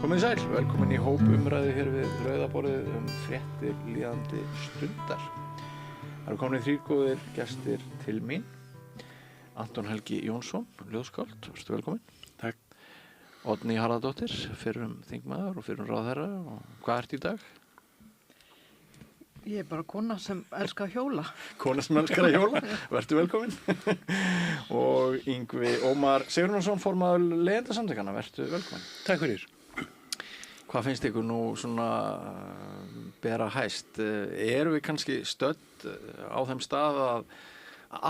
Komið sæl, velkomin í hópumræðu hér við rauðaborðið fréttir líðandi stundar. Það eru komin 3 góðir gestir til mín. Anton Helgi Jónsson, ljóðskáld, vertu velkomin. Takk. Oddný Harðardóttir, fyrrum þingmaður og fyrrum ráðherra. Hvað ertu í dag? Ég bara kona sem elskar að hjóla. Kona sem elskar að hjóla, vertu velkomin. Og Yngvi Ómar Sigurjónsson, formaður Leigjendasamtakanna, vertu velkomin. Takk fyrir. Hvað finnst ykkur nú svona bera hæst? Erum við kannski stödd á þeim stað að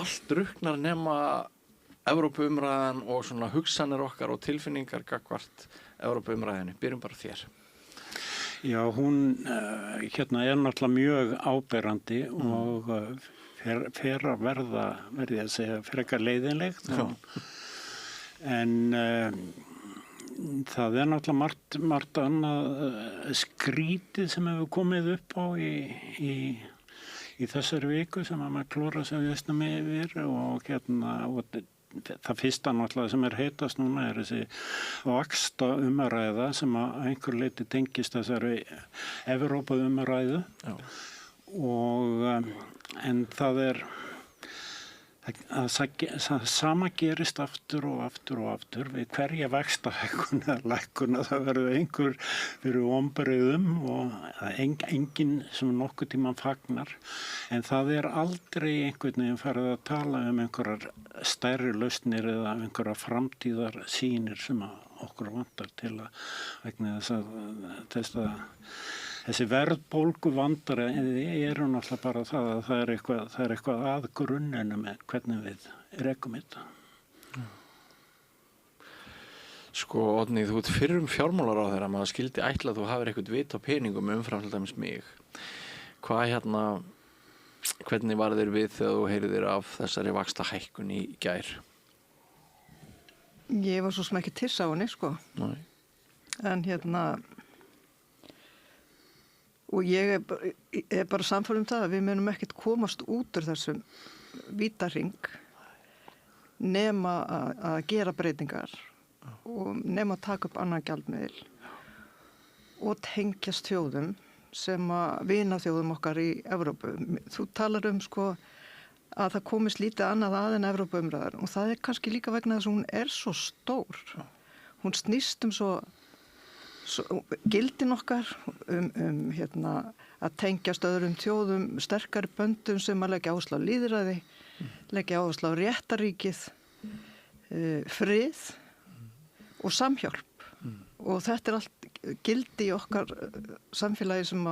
allt drukknar nema Evrópuumræðan og svona hugsanir okkar og tilfinningar gagnvart Evrópuumræðinni? Byrjum bara þér. Já, hún hérna er náttúrulega mjög áberandi og fer að verði að segja, frekar leiðinlegt. En það er náttúrulega margt annað skrítið sem hefur komið upp á í þessari viku sem að maður klóra sig að veistna með yfir og og það fyrsta náttúrulega sem heitast núna er þessi vaxta umræða sem að einhver leyti tengist þessari Evrópu umræðu. Og en það er það sama gerist aftur og aftur og aftur við hverja vaxtahækkun eða lækkun að það verður einhver fyrir vonbrigðum og enginn sem nokkuð tímann fagnar en það er aldrei einhvern veginn farið að tala einhverjar stærri lausnir eða einhverjar framtíðar sýnir sem okkur vantar til að vegna þess að þessi verðbólgu vandar eru náttúrulega bara það að það er eitthvað að grunninu með hvernig við rekum þetta. Sko, Oddný, þú ert fyrrum fjármálaráðherra, maður skildi ætla að þú hafir eitthvað vit á peningum umfram til dæmis mig. Hvernig var þér við þegar þú heyrðir af þessari vaxtahækkun í gær? Ég var svo sem ekki tiss á henni, sko. Nei. En og ég er bara sannfærð það að við munum ekkert komast út úr þessum vítarhring nema að gera breytingar og nema að taka upp annan gjaldmiðil og tengjast þjóðum sem að vinaþjóðum okkar í Evrópu. Þú talar sko að það komist lítið annað að en Evrópuumræðar og það er kannski líka vegna þess að hún er svo stór. Hún snýst svo gildin okkar að tengjast öðrum þjóðum sterkari böndum sem að leggja áherslu á lýðræði, leggja áherslu á réttaríkið, frið og samhjálp. Og þetta er allt gildi í okkar samfélagi sem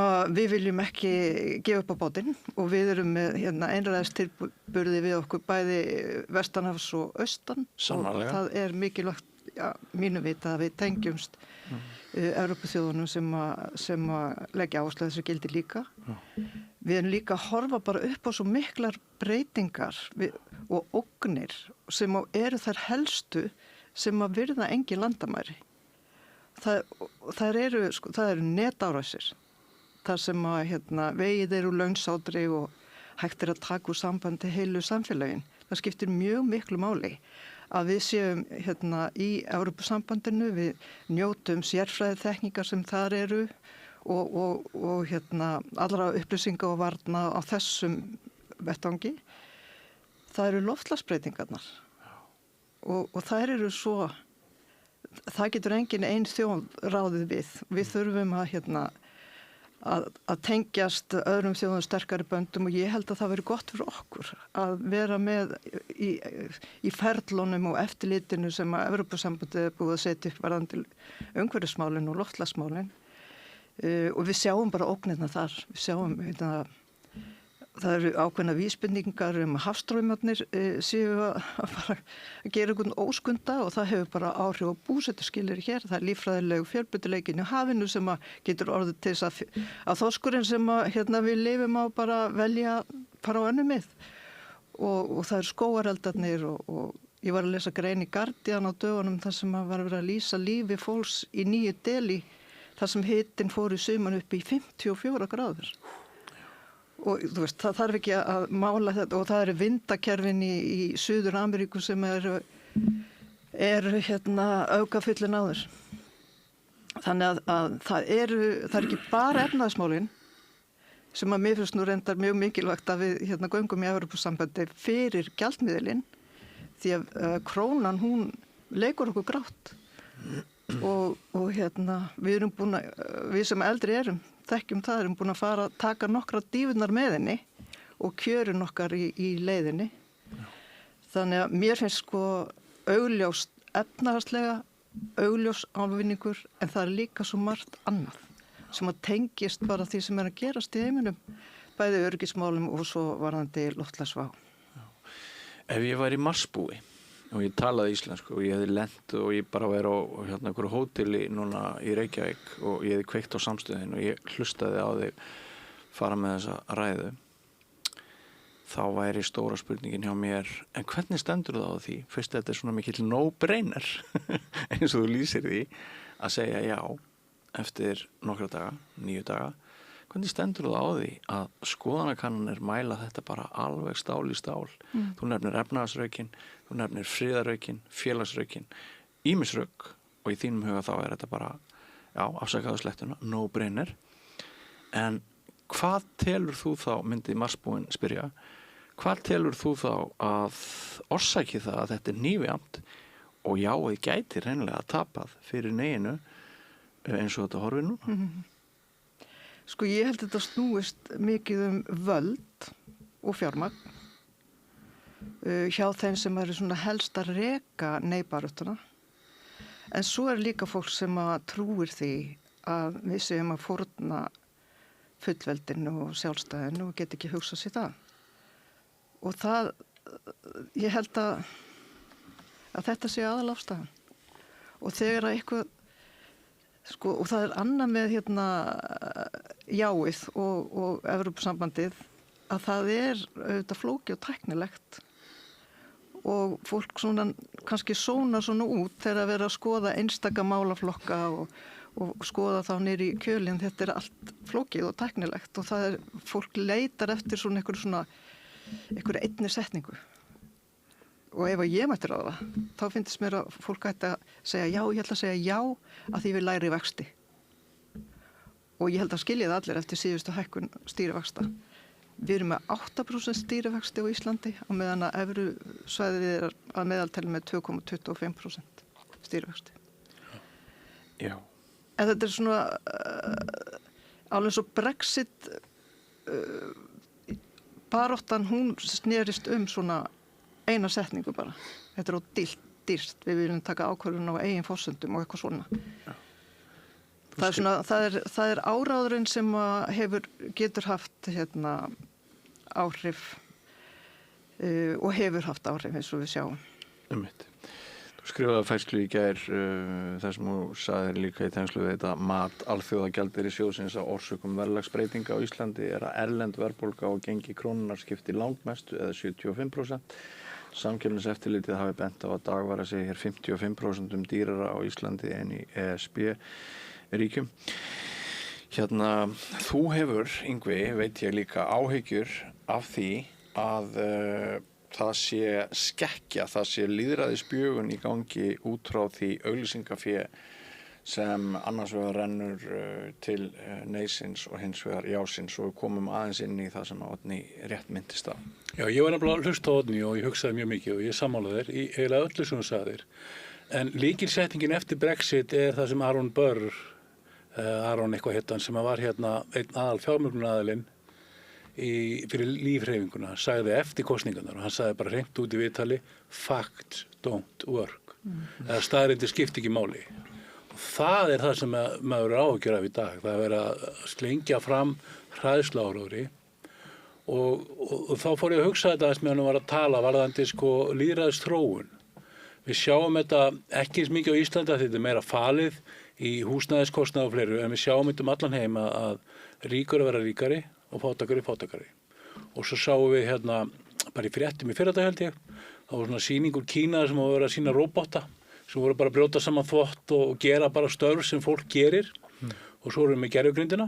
að við viljum ekki gefa upp á bátinn og við erum með einræðistilburði við okkur bæði vestanhafs og austan. Sannarlega. Og það er mikilvægt mínu vita að við tengjumst Evrópuþjóðunum sem að leggja áherslu á þessu gildi líka. Við erum líka að horfa bara upp á svo miklar breytingar og ógnir sem eru þær helstu sem að virða engin landamæri. Það eru netárásir. Það sem að vegið eru launsátri og hægt að taka úr sambandi heilu samfélagin. Það skiptir mjög miklu máli að við séum í Evrópusambandinu, við njótum sérfræðiþekkingar sem þar eru og allra upplýsinga og varna á þessum vettvangi. Það eru loftslagsbreytingarnar og þær eru svo, það getur engin ein þjóð ráðið við. Við þurfum að tengjast öðrum þjóðum sterkari böndum og ég held að það veri gott fyrir okkur að vera með í ferlunum og eftirlitinu sem að Evrópusambandið er búið að setja upp varðandi umhverfismálin og loftslagsmálin og við sjáum bara ógnirna þar. Við sjáum það eru ákveðna vísbendingar að hafstraumarnir séu að gera einhvern óskunda og það hefur bara áhrif á búsetuskilyrði hér. Það er líffræðilegu fjölbreytileikinn í hafinu sem að getur orðið til þess að þorskurinn sem að við lifum á bara velja fara á önnur mið. Og það eru skógareldarnir og ég var að lesa grein í Guardian á dögunum þar sem að var verið að lýsa lífi fólks í Nýju Delí þar sem hitinn fór í suman upp í 54 gráður. Og þú veist, það þarf ekki að mála þetta og það eru vindakerfin í Suður Ameríku sem eru aukafullin áður. Þannig að það er ekki bara efnaðismálin sem að mér finnst nú reyndar mjög mikilvægt að við göngum í Evrópusambandi fyrir gjaldmiðilinn því að krónan hún leikur okkur grátt og við erum búin að, við sem eldri þekkjum það, erum búin að taka nokkra dífunar með henni og kjörin okkar í leiðinni. Þannig að mér finnst sko augljóst efnahagslega, augljós ávinningur en það er líka svo margt annað sem að tengist bara því sem að gerast í heiminum, bæði öryggismálum og svo varðandi loftslagsvá. Ef ég væri í Marsbúi og ég talaði íslensku og ég hefði lent og ég bara væri á einhverju hóteli núna í Reykjavík og ég hefði kveikt á samstöðin og ég hlustaði á þig fara með þessa ræðu, þá væri stóra spurningin hjá mér, en hvernig stendur það á því? Fyrst þetta er svona mikill no-brainer eins og þú lýsir því að segja já eftir nokkra daga, 9 daga. Hvernig stendur það á því að skoðanakannanir mæla þetta bara alveg stál í stál? Þú nefnir efnahagsraukin, þú nefnir friðaraukin, félagsraukin, ýmisrauk og í þínum huga þá er þetta bara, já, afsakaðu slettuna, no-brainer. En hvað telur þú þá, myndi Marsbúin spyrja, hvað telur þú þá að orsaki það að þetta er nýfjamt og já, þið gæti reynilega tapað fyrir neginu eins og þetta horfir núna? Sko ég held þetta snúist mikið völd og fjármagn hjá þeim sem eru svona helst að reka neybaruttuna. En svo er líka fólk sem að trúir því að við séum að fórna fullveldinu og sjálfstæðinu og get ekki hugsað sér það. Og það, ég held að þetta sé aðalástæðan. Og þegar að eitthvað, sko, og það er annað með jáið og Evrópusambandið að það er auðvitað flókið og tæknilegt og fólk svona kannski sónar svona út þegar að vera að skoða einstaka málaflokka og skoða þá niður í kjölinn. Þetta er allt flókið og tæknilegt og það er, fólk leitar eftir svona einhverju einni setningu. Og ef ég mætti ráða, þá finnst mér að fólk ætti að segja já, ég ætla að segja já að því við læri vexti. Og ég held að skilja það allir eftir síðustu hækkun stýrivaxta. Við erum með 8% stýrivexti á Íslandi á meðan að evrusvæðið er að meðaltali með 2,25% stýrivexti. Já. En þetta er svona alveg svo Brexit baráttan hún snerist svona eina setningu bara. Þetta er á dýrt. Við viljum taka ákvörðun á eigin forsendum og eitthvað svona. Já. Það er áráðurinn sem getur haft áhrif og hefur haft áhrif eins og við sjáum. Þú skrifaði færslu í gær þar sem þú sagðir líka í tengslu við þetta mat alþjóðagjaldeyrissjóðsins á orsökum verðlagsbreytinga á Íslandi er að erlend verðbólga og gengi krónunnar skipti langmestu eða 75%. Samkeppniseftirlitið hafi bent á að dagvara sig hér 55% dýrara á Íslandi en í ESB-ríkjum. Þú hefur, Yngvi, veit ég líka, áhyggjur af því að það sé skekkja, það sé lýðræðisbjögun í gangi út frá því auglýsingafé sem annars vegar rennur til neysins og hins vegar jásins og við komum aðeins inn í það sem Oddný rétt minntist á. Já, ég var nefnilega að hlusta á Oddný og ég hugsaði mjög mikið og ég sammála þér í eiginlega öllu sem þú sagðir. En lykilsetningin eftir Brexit er það sem Aaron Burr, Aaron eitthvað hittan, sem var einn aðal fjármögnunaraðilinn fyrir lífhreyfinguna, sagði eftir kosningarnar og hann sagði bara hreint út í viðtali facts don't work. Eða staðreyndir skipta ekki máli. Og það er það sem maður er áhyggjur af í dag. Það er verið að slengja fram hræðsluáróðri og þá fór ég að hugsa þetta meðan hann var að tala varðandi lýðræðisþróun. Við sjáum þetta ekki eins mikið á Íslandi að þetta er meira falið í húsnæðiskostnað og fleiru, en við sjáum þetta allan heim að ríkur vera ríkari og fátækari. Og svo sáum við bara í fréttum í fyrradag held ég, það var svona sýning úr Kína sem var verið að sýna róbota sem voru bara að brjóta saman þvott og gera bara störf sem fólk gerir og svo erum við með gerjugrindina.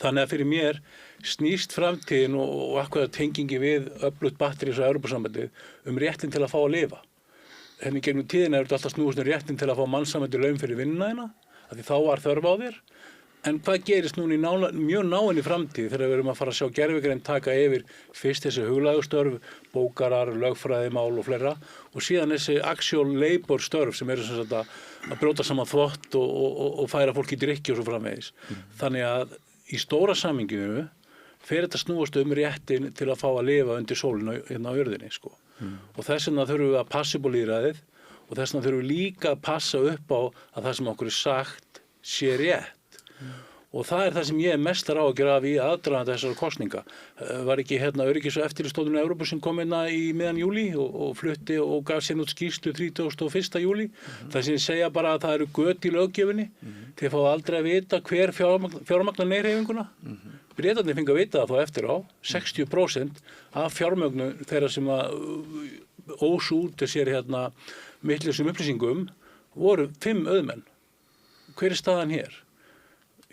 Þannig að fyrir mér snýst framtíðin og akkurat tengingi við öflugt batterís á Evrópusambandið réttin til að fá að lifa. Gegnum tíðina er þetta alltaf snúist réttin til að fá mannsæmandi laun fyrir vinnuna þína, af því þá var þörf á þér. En hvað gerist núna í mjög náinni framtíð þegar við erum að fara að sjá gervigreind taka yfir fyrst þessi huglægustörf, bókarar, lögfræðimál og fleira og síðan þessi actual labor störf sem eru sem sagt að brjóta saman þvott og færa fólk í drykki og svo framvegis. Þannig að í stóra samhenginu fer þetta snúast réttin til að fá að lifa undir sólinu hérna á jörðinni sko. Og þess vegna þurfum við að passa upp á lýðræðið og þess vegna þurfum við líka að passa upp á að það sem okkur er sagt sé rétt. Og það er það sem ég er mestar á að gera af í aðdraganda þessara kosninga. Var ekki öryggis- og eftirlitsstofnun Evrópu sem kom í miðjan júlí og flutti og gaf sér út skýrslu 31. júlí. Það sem segja bara að það eru göt í löggjöfinni. Þeir fá aldrei að vita hver fjármagnar neyhreyfinguna. Bretarnir fengu að vita það þá eftir á. 60% af fjármögnu þeirra sem að ósu út sér millisum upplýsingum voru 5 auðmenn. Hver er staðan hér?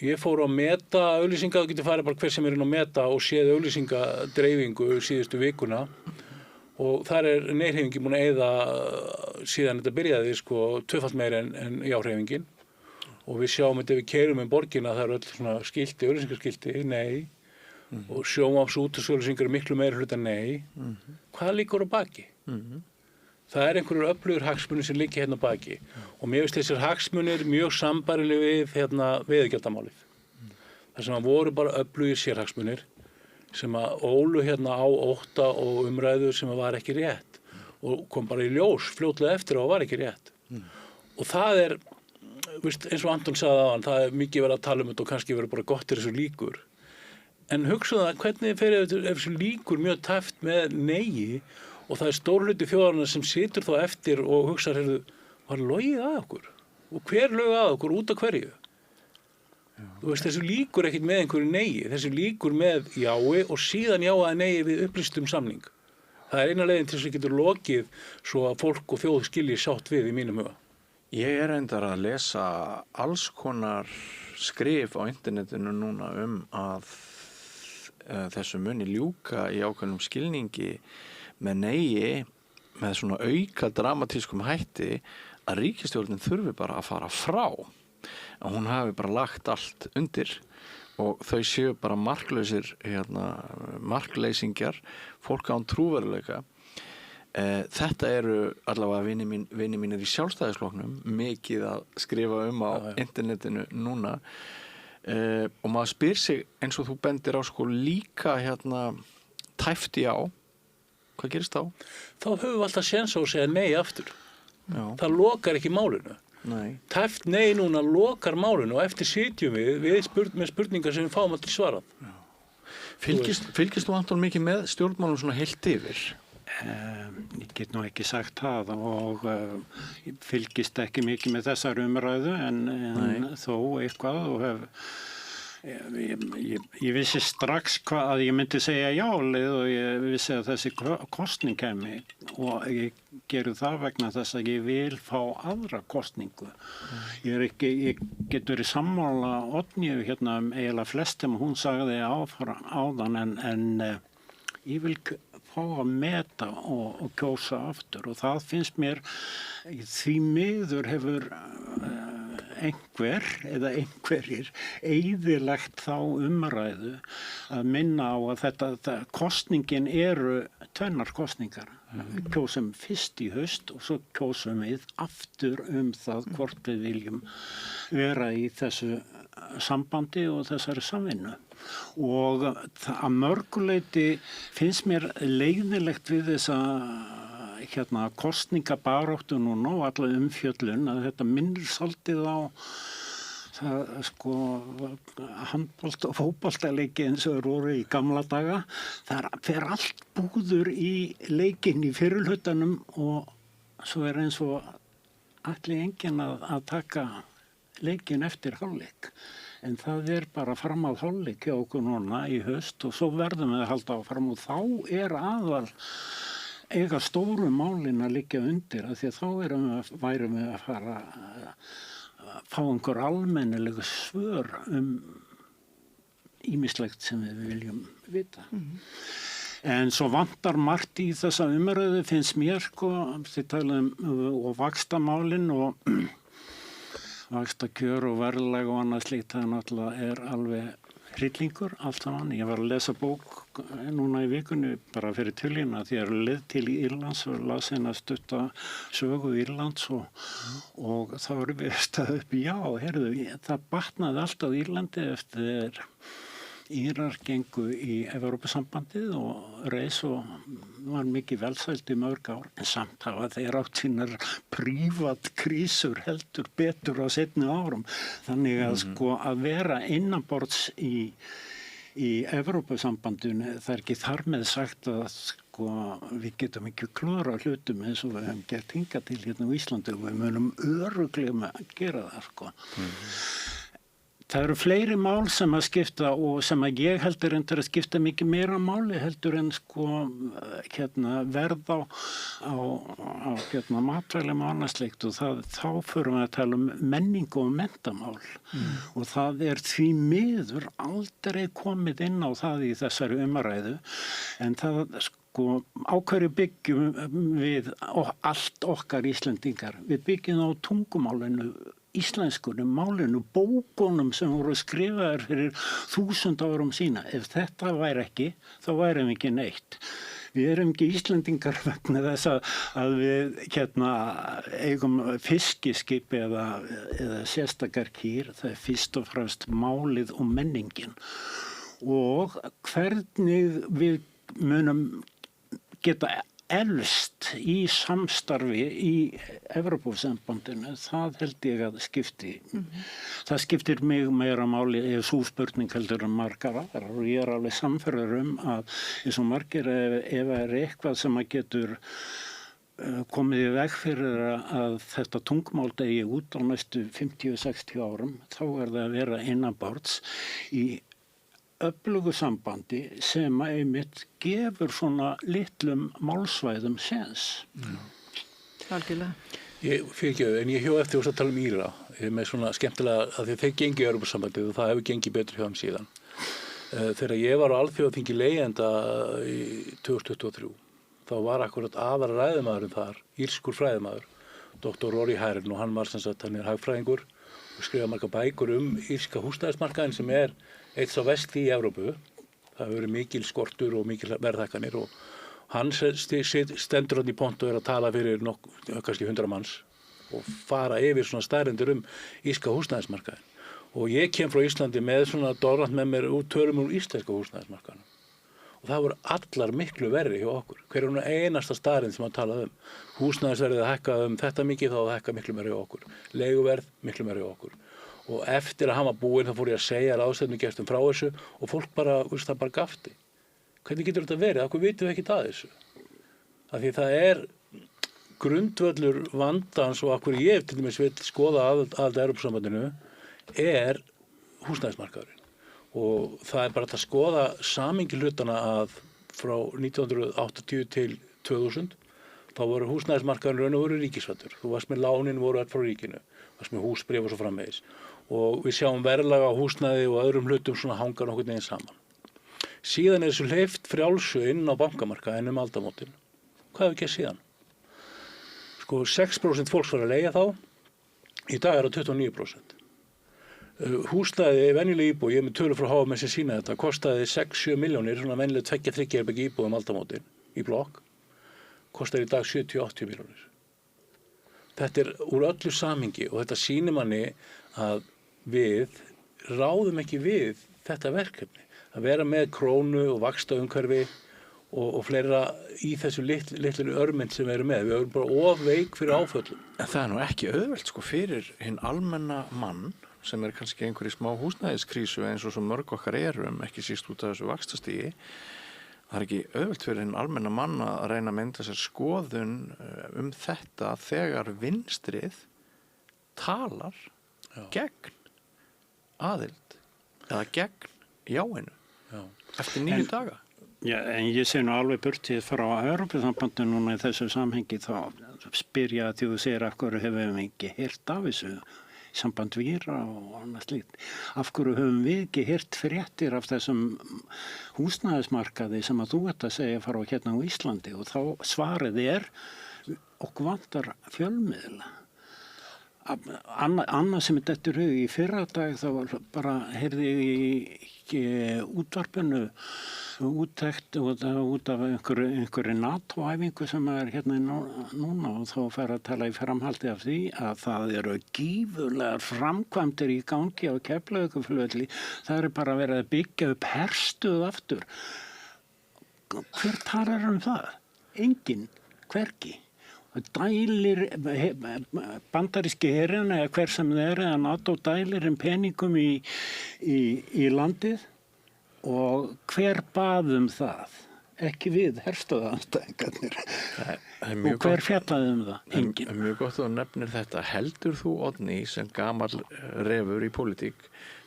Ég fór að meta auglýsinga, þú getur farið bara hver sem er inn að meta og séð auglýsingadreifingu síðustu vikuna og þar er neyhreyfingin búin að eyða síðan þetta byrjaði tvöfalt meira en jáhreyfingin og við sjáum þetta við keyrum borgina, það eru öll svona skilti, auglýsingaskilti, nei og sjónvarps-útvarpsauglýsingar eru miklu meira hluta nei. Hvað liggur á baki? Það er einhverjur öflugur hagsmunir sem liggja hérna baki og mér finnst þessir hagsmunir mjög sambærileg við veiðigjaldamálið. Það sem voru bara öflugir sérhagsmunir sem að ólu á ótta og umræðu sem var ekki rétt og kom bara í ljós fljótlega eftir og var ekki rétt. Og það er, eins og Anton sagði áðan, það er mikið verið að tala um þetta og kannski verið bara gott þessu líkur. En hugsaðu það, hvernig fer þessu líkur mjög tæft með neigi og það er stór hluti þjóðarinnar sem situr þá eftir og hugsa, var logið að okkur? Og hver lög að okkur út af hverju? Þessu líkur ekkert með einhverju neigi, þessu líkur með jái og síðan jáaði neigi við upplýstum samning. Það er eina leiðin til þess að getur lokið svo að fólk og þjóð skilji sátt við í mínum huga. Ég er reyndar að lesa alls konar skrif á internetinu núna að þessu muni ljúka í ákveðnum skilningi með neigi, með svona auka dramatískum hætti að ríkisstjórnin þurfi bara að fara frá. Að hún hafi bara lagt allt undir og þau séu bara marklausir, markleysingjar, fólk án trúveruleika. Þetta eru allavega vini mínir í Sjálfstæðisflokknum mikið að skrifa á internetinu núna og maður spyr sig eins og þú bendir á líka tæft já. Hvað gerist þá? Þá höfum við alltaf séns á að segja nei aftur. Já. Það lokar ekki málinu. Nei. Tæft nei núna lokar málinu og eftir sitjum við með spurningar sem við fáum aldrei svarað. Fylgist þú Anton mikið með stjórnmálum svona heilt yfir? Ég get nú ekki sagt það og ég fylgist ekki mikið með þessar umræðu en þó eitthvað og ég vissi strax að ég myndi segja jálið og ég vissi að þessi kosning kemi og ég geru það vegna þess að ég vil fá aðra kosningu. Ég get verið sammála Oddnýju eiginlega flestum hún sagði áðan en ég vil fá að meta og kjósa aftur og það finnst mér því miður hefur einhver eða einhverjir eyðilagt þá umræðu að minna á að þetta kosningin eru tvennar kosningar. Við kjósum fyrst í haust og svo kjósum við aftur það hvort við viljum vera í þessu sambandi og þessari samvinnu. Og að mörguleyti finnst mér leiðilegt við þessa kosningabaráttu núna og alla umfjöllun að þetta minnir svolítið á handbolta og fótboltaleiki eins og voru í gamla daga. Það fer allt búður í leikinn í fyrirhlutanum og svo er eins og allir enginn að taka leikinn eftir hálfleik. En það er bara fram að hálfleik hjá okkur núna í haust og svo verðum við að halda áfram og þá er aðal eiga stóru málin að liggja undir af því að þá værum við að fara að fá einhver almennilega svör ýmislegt sem við viljum vita. En svo vantar margt í þessa umræðu finnst mér þið tala og vaxtamálin vaxtakjör og verðlag og annað slíkt, það náttúrulega alveg hryllingur allt saman. Ég var að lesa bók núna í vikunni bara fyrir tilína því að leið til Írlands og las hérna stutta sögu Írlands og þá erum við staðið upp, já, heyrðu, það batnaði allt á Írlandi eftir Írar gengu í Evrópusambandið og reis og var mikið velsælt í mörg ár, en samt hafa þeir átt sínar prívat krísur heldur betur á seinni árum. Þannig að sko að vera innanborðs í Evrópusambandinu, það er ekki þar með sagt að sko við getum ekki klúðra hlutum eins og við hefum gert hingað til hérna á Íslandi og við munum örugglega að gera það sko. Það eru fleiri mál sem að skipta og sem að ég heldur endur að skipta mikið meira máli heldur en sko verð á matvælum og annað slíkt og þá förum við að tala um menningu og menntamál og það er því miður aldrei komið inn á það í þessari umræðu en það sko á hverju byggjum við allt okkar Íslendingar. Við byggjum á tungumálinu íslenskunum, málinu, bókunum sem voru skrifaðar fyrir 1000 árum sína. Ef þetta væri ekki, þá værum við ekki neitt. Við erum ekki Íslendingar vegna þess að við eigum fiskiskip eða sérstakar kýr. Það er fyrst og fremst málið og menningin. Og hvernig við munum geta elst í samstarfi í Evrópusambandinu, það held ég að skipti. Það skiptir mig meira máli ef sú spurning heldur en margar aðrar og ég er alveg samferður að eins og margir ef er eitthvað sem að getur komið í veg fyrir að þetta tungumál degi út á næstu 50-60 árum, þá er það að vera innanborðs í öflugu sambandi sem einmitt gefur svona litlum málsvæðum séns. Algjörlega. En ég hjó eftir að tala um Íra með svona skemmtilega að þeir gengi í Evrópusambandið og það hefur gengið betur hjá þeim síðan. Þegar ég var á alþjóðaþingi leigjenda í 2023 þá var akkurat aðra ræðumaðurinn þar, írskur fræðimaður, Dr. Rory Harron og hann var sem sagt, hann er hagfræðingur og skrifaði margar bækur írska húsnæðismarkaðinn sem er eitt sá versti í Evrópu. Það hefur verið mikil skortur og mikil verðhækkanir og hann stendur hann í pontu og er að tala fyrir kannski 100 manns og fara yfir svona staðreyndir írska húsnæðismarkaðinn. Og ég kem frá Íslandi með svona dorrant með mér tölum úr íslenska húsnæðismarkaðinn. Og það voru allar miklu verri hjá okkur. Hver er einasta staðreynd sem að tala húsnæðisverðið að hækka þetta mikið þá að hækka miklu meira hjá okkur. Leiguverð miklu meira hjá okkur. Og eftir að hann var búinn þá fór ég að segja ráðstefnugestum frá þessu og fólk það bara gafti. Hvernig getur þetta verið? Af hverju vitum við ekki að þessu? Af því það er grundvöllur vandans og af hverju ég til dæmis vil skoða aðild Evrópusambandinu er húsnæðismarkaðurinn. Og það er bara að skoða samhengi hlutana að frá 1980 til 2000 þá voru húsnæðismarkaðurinn raun og veru ríkisvættur. Þú varst með lánin voru allt frá ríkinu, varst með húsbréf og svo framvegis. Og við sjáum verðlag á húsnæði og öðrum hlutum svona hanga nokkurn veginn saman. Síðan er þessu hleypt frjálsu inn á bankamarkaðinn aldamótin. Hvað hefur gert síðan? Sko 6% fólks var að leigja þá, í dag er það 29%. Húsnæði, venjuleg íbúð, ég er með tölur frá HM sem sýna þetta, kostaði 6-7 milljónir, svona venjuleg 2-3 herbergja íbúð aldamótin í blokk, kostaði í dag 70-80 milljónir. Þetta er úr öllu samhengi og þetta sýnir manni að við ráðum ekki við þetta verkefni. Að vera með krónu og vaxtaumhverfi og fleira í þessu litlu örmynd sem við erum með. Við erum bara of veik fyrir áföllum. En það er nú ekki auðvelt sko fyrir hinn almenna mann sem er kannski einhverju smá húsnæðiskrísu eins og svo mörg okkar erum, ekki síst út af þessu vaxtastígi. Það er ekki auðvelt fyrir hinn almenna mann að reyna að mynda sér skoðun þetta þegar vinstrið talar gegn aðild eða gegn jáinu eftir 9 daga. Já, en ég sé nú alveg burtið frá Evrópusambandinu núna í þessu samhengi þá spyr ég að þú segir af hverju hefur við ekki heyrt af þessu samband Víra og annað slíkt. Af hverju höfum við ekki heyrt fréttir af þessum húsnæðismarkaði sem að þú ert að segja frá hérna á Íslandi og þá svarið er okkur vantar fjölmiðla. Annað sem þetta er í fyrra dag þá bara heyrði ég í útvarpinu úttekt út af einhverju NATO-æfingu sem er hérna núna og þá fer að tala í framhaldi af því að það eru gífurlegar framkvæmdir í gangi á Keflavíkurflugvelli. Það er bara verið að byggja upp herstöð aftur. Hver talar það? Enginn, hvergi. Dælir bandaríski herinn eða hver sem það er eða NATO dælir peningum í landið og hver bað það? Ekki við herstöðaandstæðingarnir. Og hver fjallaði það? Enginn. Mjög gott að þú nefnir þetta. Heldur þú, Oddný, sem gamall refur í pólitík,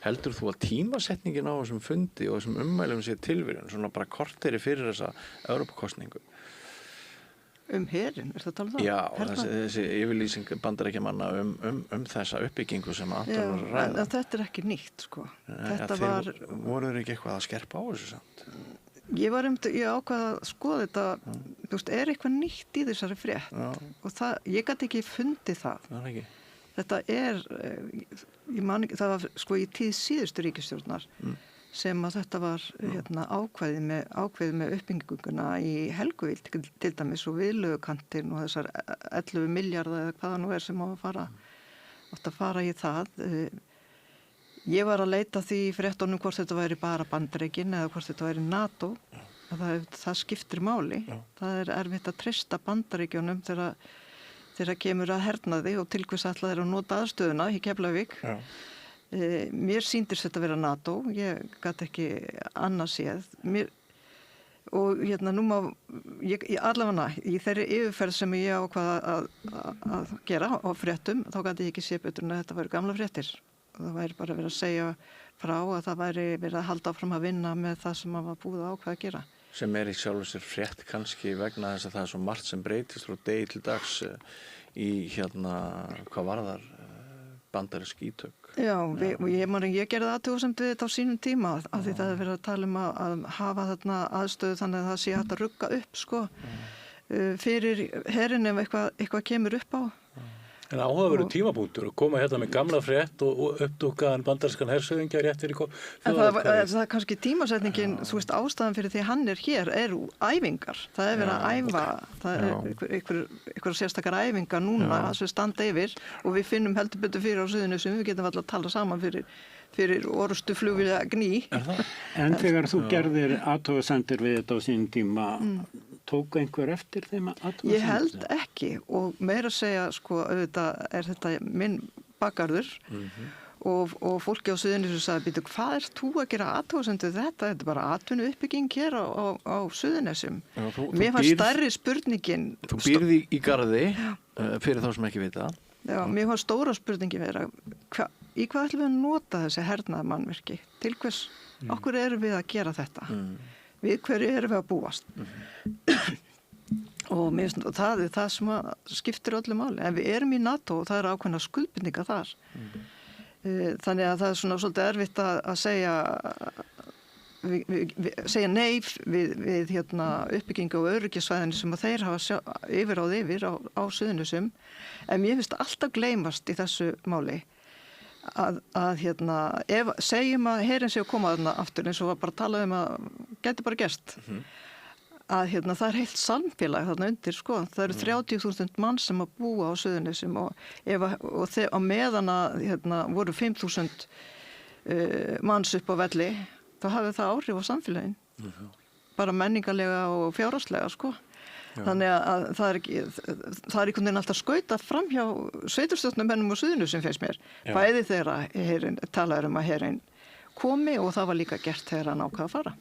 heldur þú að tímasetningin á þessum fundi og þessum ummælum sé tilvíðun, svona bara korteri fyrir þessa Evrópukosningu? Herinn, er það að tala um það? Já, þessi yfirlýsing Bandaríkjamanna þessa uppbyggingu sem Anton var að ræða. En þetta er ekki nýtt, sko. Þetta var... Voru þeir ekki eitthvað að skerpa á þessu samt? Ég ákvað að skoða þetta, þú veist, er eitthvað nýtt í þessari frétt? Já. Og ég gæti ekki fundið það. Það er ekki. Þetta ég man ekki, það var sko í tíð síðustu ríkisstjórnar sem að þetta var ákveðið með uppbygginguna í Helguvík til dæmis og viðlögukantinn og þessar 11 milljarða eða hvaða nú er sem átt að fara í það. Ég var að leita því í fréttunum hvort þetta væri bara Bandaríkin eða hvort þetta væri NATO. Það skiptir máli. Já. Það er erfitt að treysta Bandaríkjunum þegar kemur að hernaði og til hvers ætla þeir að nota aðstöðuna í Keflavík. Já. Mér sýndist þetta vera NATO, ég gat ekki annað séð. Og allavega í þeirri yfirferð sem ég ákvað að gera á fréttum, þá gat ég ekki séð betur en að þetta væri gamla fréttir. Það væri bara verið að segja frá að það væri verið að halda áfram að vinna með það sem var búið ákvað að gera. Sem er í sjálfu sér frétt kannski vegna þess að það er svo margt sem breytist frá degi til dags í hvað varðar bandarísk ítök. Já, ég gerði athugasemd við þetta á sínum tíma af því það er verið að tala um að hafa þarna aðstöðu þannig að það sé hægt að rugga upp fyrir herinn ef eitthvað kemur upp á. En áhugaverður tímapunktur að koma hérna með gamla frétt og uppdúkaðan bandarískan hersöðingja rétt fyrir það er kannski tímasetningin, þú veist, ástæðan fyrir því hann er hér er æfingar. Það er verið að æfa, það er einhverja sérstakar æfingar núna sem standa yfir og við finnum heldur betur fyrir á Suðurnesjum, við getum alltaf að tala saman fyrir orustu flugvél gný. En þegar þú gerðir athugasemdir við þetta á sínum tíma, tók einhver eftir þeim athugasemdir? Ég held ekki og meira að segja, sko, auðvitað er þetta minn bakgarður og fólki á Suðurnesjum sagði, býtu, hvað ert þú að gera athugasemdir þetta? Þetta er bara atvinnu uppbygging hér á Suðurnesjum. Mér var stærri spurningin... Þú býrði í Garði, fyrir þá sem ekki vita. Já, mér var stóra spurningi vera, í hvað ætlum við að nota þessi hernaðarmannvirki? Til hvers, okkur erum við að gera þetta? Við hverju erum við að búast? Og það er það sem skiptir öllu máli. En við erum í NATO og það er ákveðna skuldbindinga þar. Þannig að það er svona svolítið erfitt að segja nei við uppbyggingu og öryggisvæðinu sem að þeir hafa yfirráð yfir á Suðurnesjum. En mér finnst alltaf gleymast í þessu máli ef segjum að herinn sé að koma þarna aftur eins og var bara að tala um að geti bara gerst að það er heilt samfélag þarna undir, sko. Það eru 30.000 mann sem að búa á Suðurnesjum og á meðan að voru 5.000 manns upp á velli, þá hafði það áhrif á samfélagin. Bara menningarlega og fjárhagslega, sko. Þannig að það er einhvern veginn alltaf skautað fram hjá sveitarstjórnarmönnum og Suðurnesjum finnst mér. Bæði þegar talaður um að herinn komi og það var líka gert þegar hann ákvað að fara.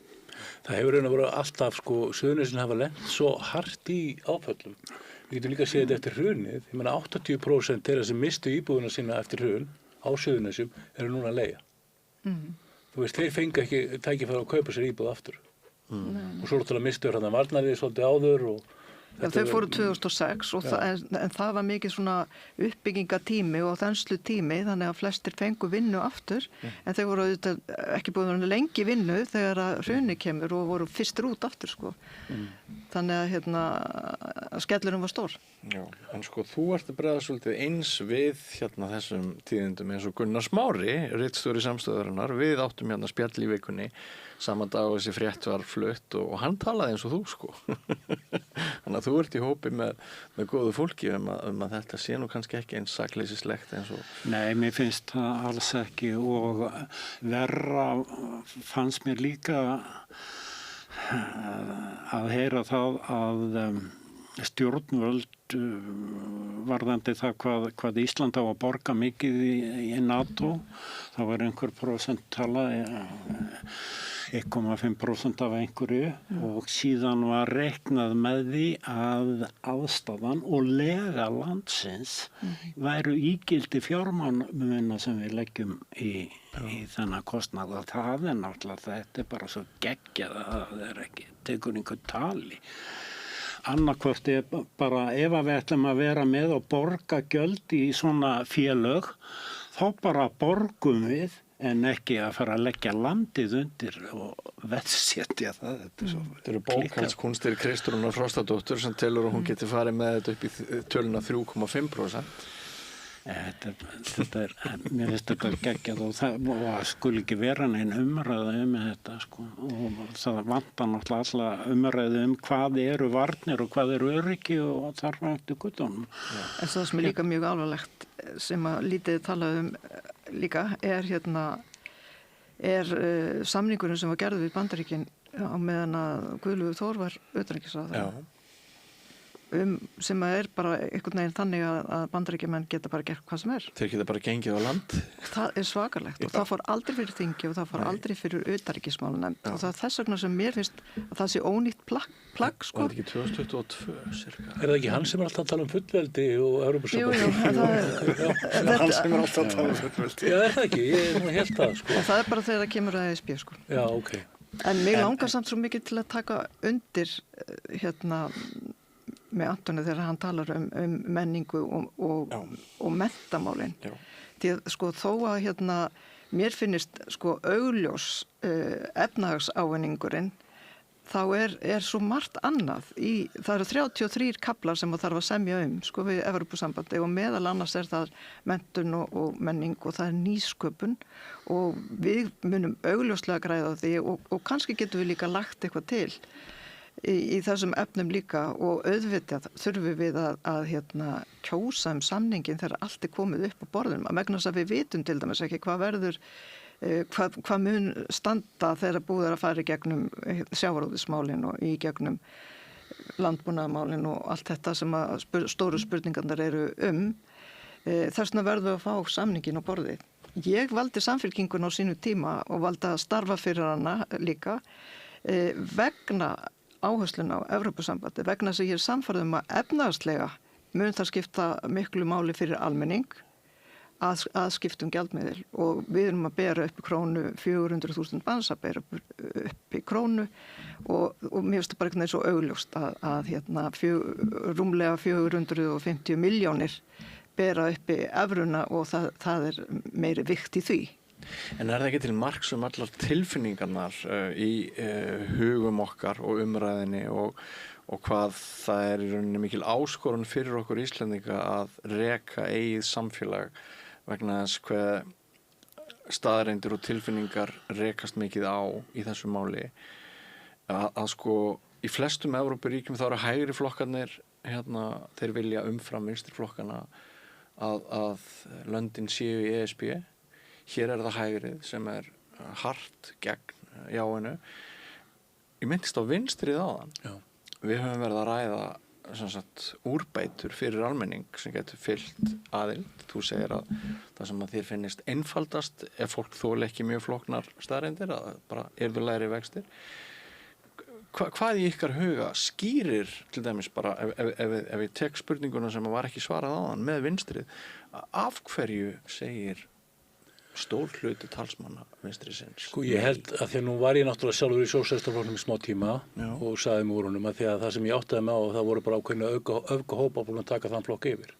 Það hefur raun og verið alltaf, sko, Suðurnesin hafa lent svo hart í áföllum. Við getum líka að segja þetta eftir hrunið. Ég meina 80% þeirra sem mistu íbúðuna sína eftir hrun á Suðurnesjum eru núna að leigja. Þú veist, þeir fengi ekki tækifæri að kaupa sér íbúð aftur. Og svo náttúrulega mistu þarna varnarlið svolítið áður og Já, þau fóru 2006 en það var mikið svona uppbyggingatími og þenslutími þannig að flestir fengu vinnu aftur en þau voru ekki búin að lengi vinnu þegar að hrunið kemur og voru fyrstir út aftur sko. Þannig að skellurinn var stór. Já, en sko þú ert að bregða svolítið eins við þessum tíðindum eins og Gunnar Smári, ritstjóri Samstöðarinnar, við áttum spjall í vikunni sama dag og þessi frétt var flutt og hann talaði eins og þú sko. Þannig að þú ert í hópi með góðu fólki að þetta sé nú kannski ekki eins sakleysislegt eins og... Nei, mér finnst það alls ekki og verra fannst mér líka að heyra það að stjórnvöld varðandi það hvað Ísland á að borga mikið í NATO. Það var einhver prósenttala 1,5% af einhverju og síðan var reiknað með því að aðstæðan og lega landsins væru ígildi fjármuna sem við leggjum í þennan kostnað og það náttúrulega þetta bara svo geggjað að það ekki tekur einhver tali. Annarkvort bara ef við ætlum að vera með og borga gjöld í svona félög þá bara borgum við en ekki að fara að leggja landið undir og veðsetja það. Þetta eru bókhaldskunstir Kristrúnar Frostadóttur sem telur að hún geti farið með þetta upp í töluna 3,5%. Mér finnst þetta geggjað og það skuli ekki vera neinn umræða þetta sko. Og það vantar náttúrulega alla umræðu hvað eru varnir og hvað eru öryggi og þar var eftir guttunum. En það sem líka mjög alvarlegt sem að lítið talað líka er samningurinn sem var gerður við Bandaríkin á meðan að Guðlaugur Þór var utanríkisráðherra. Sem er bara einhvern veginn þannig að Bandaríkjamenn geta bara gert hvað sem er. Þeir geta bara gengið á land. Það er svakalegt og það fór aldrei fyrir þingi og það fór aldrei fyrir utanríkismálanefnd og það er þess vegna sem mér finnst að það sé ónýtt plagg sko. Var þetta ekki 2022 cirka? Er það ekki hann sem er alltaf að tala fullveldi og Evrópusamband? Jú, hann sem er alltaf að tala fullveldi. Já, er það ekki? Ég held það sko. Það er bara þegar það kemur að ESB sko. Já, ok. En mig langar samt svo mikið til að taka undir með Antoni þegar hann talar menningu og menntamálin. Því að sko þó að mér finnist sko augljós efnahagsávinningurinn þá er svo margt annað það eru 33 kaflar sem það þarf að semja sko við Evrópusambandi og meðal annars er það menntun og menning og það er nýsköpun og við munum augljóslega græða því og kannski getum við líka lagt eitthvað til í þessum efnum líka og auðvitað þurfum við að kjósa samningin þegar allt er komið upp á borðunum að vegna þess að við vitum til dæmis ekki hvað verður hvað mun standa þegar búið að fara í gegnum sjávarútvegsmálin og í gegnum landbúnaðarmálin og allt þetta sem að stóru spurningarnar eru þess vegna verðum við að fá samningin á borðið. Ég valdi Samfylkinguna á sínu tíma og valdi að starfa fyrir hana líka vegna áhersluna á Evrópusambandi vegna þess að ég er sannfærð að efnahagslega mun það skipta miklu máli fyrir almenning að skipta gjaldmiðil og við erum að bera upp í krónu 400.000 manns að bera upp í krónu og mér finnst það bara eitthvað svo augljóst að rúmlega 450 milljónir bera upp í evruna og það er meiri vikt í því. En er það ekki til marks allar tilfinningarnar í hugum okkar og umræðinni og hvað það er í rauninni mikil áskorun fyrir okkur Íslendinga að reka eigið samfélag vegna þess hve staðreyndir og tilfinningar rekast mikið á í þessu máli að sko í flestum Evrópuríkjum þá eru hægri flokkarnir þeir vilja umfram vinstri flokkana að löndin séu í ESB. Hér er það hægrið sem er hart gegn jáinu. Ég myndist á vinstrið áðan. Já. Við höfum verið að ræða úrbætur fyrir almenning sem getur fylgt aðild. Þú segir að það sem að þér finnist einfaldast ef fólk þoli ekki mjög flóknar staðreyndir að bara yrðu lægri vextir. Hvað í ykkar huga skýrir til dæmis bara ef ég tek spurninguna sem var ekki svarað áðan með vinstrið af hverju segir stór hluti talsmanna vinstri sinns. Sko ég held að því að nú var ég náttúrulega sjálfur í sósíalistaflokknum í smá tíma og sagði mig úr honum að því að það sem ég áttaði mig á það voru bara ákveðna öfgahópa búin að taka þann flokk yfir.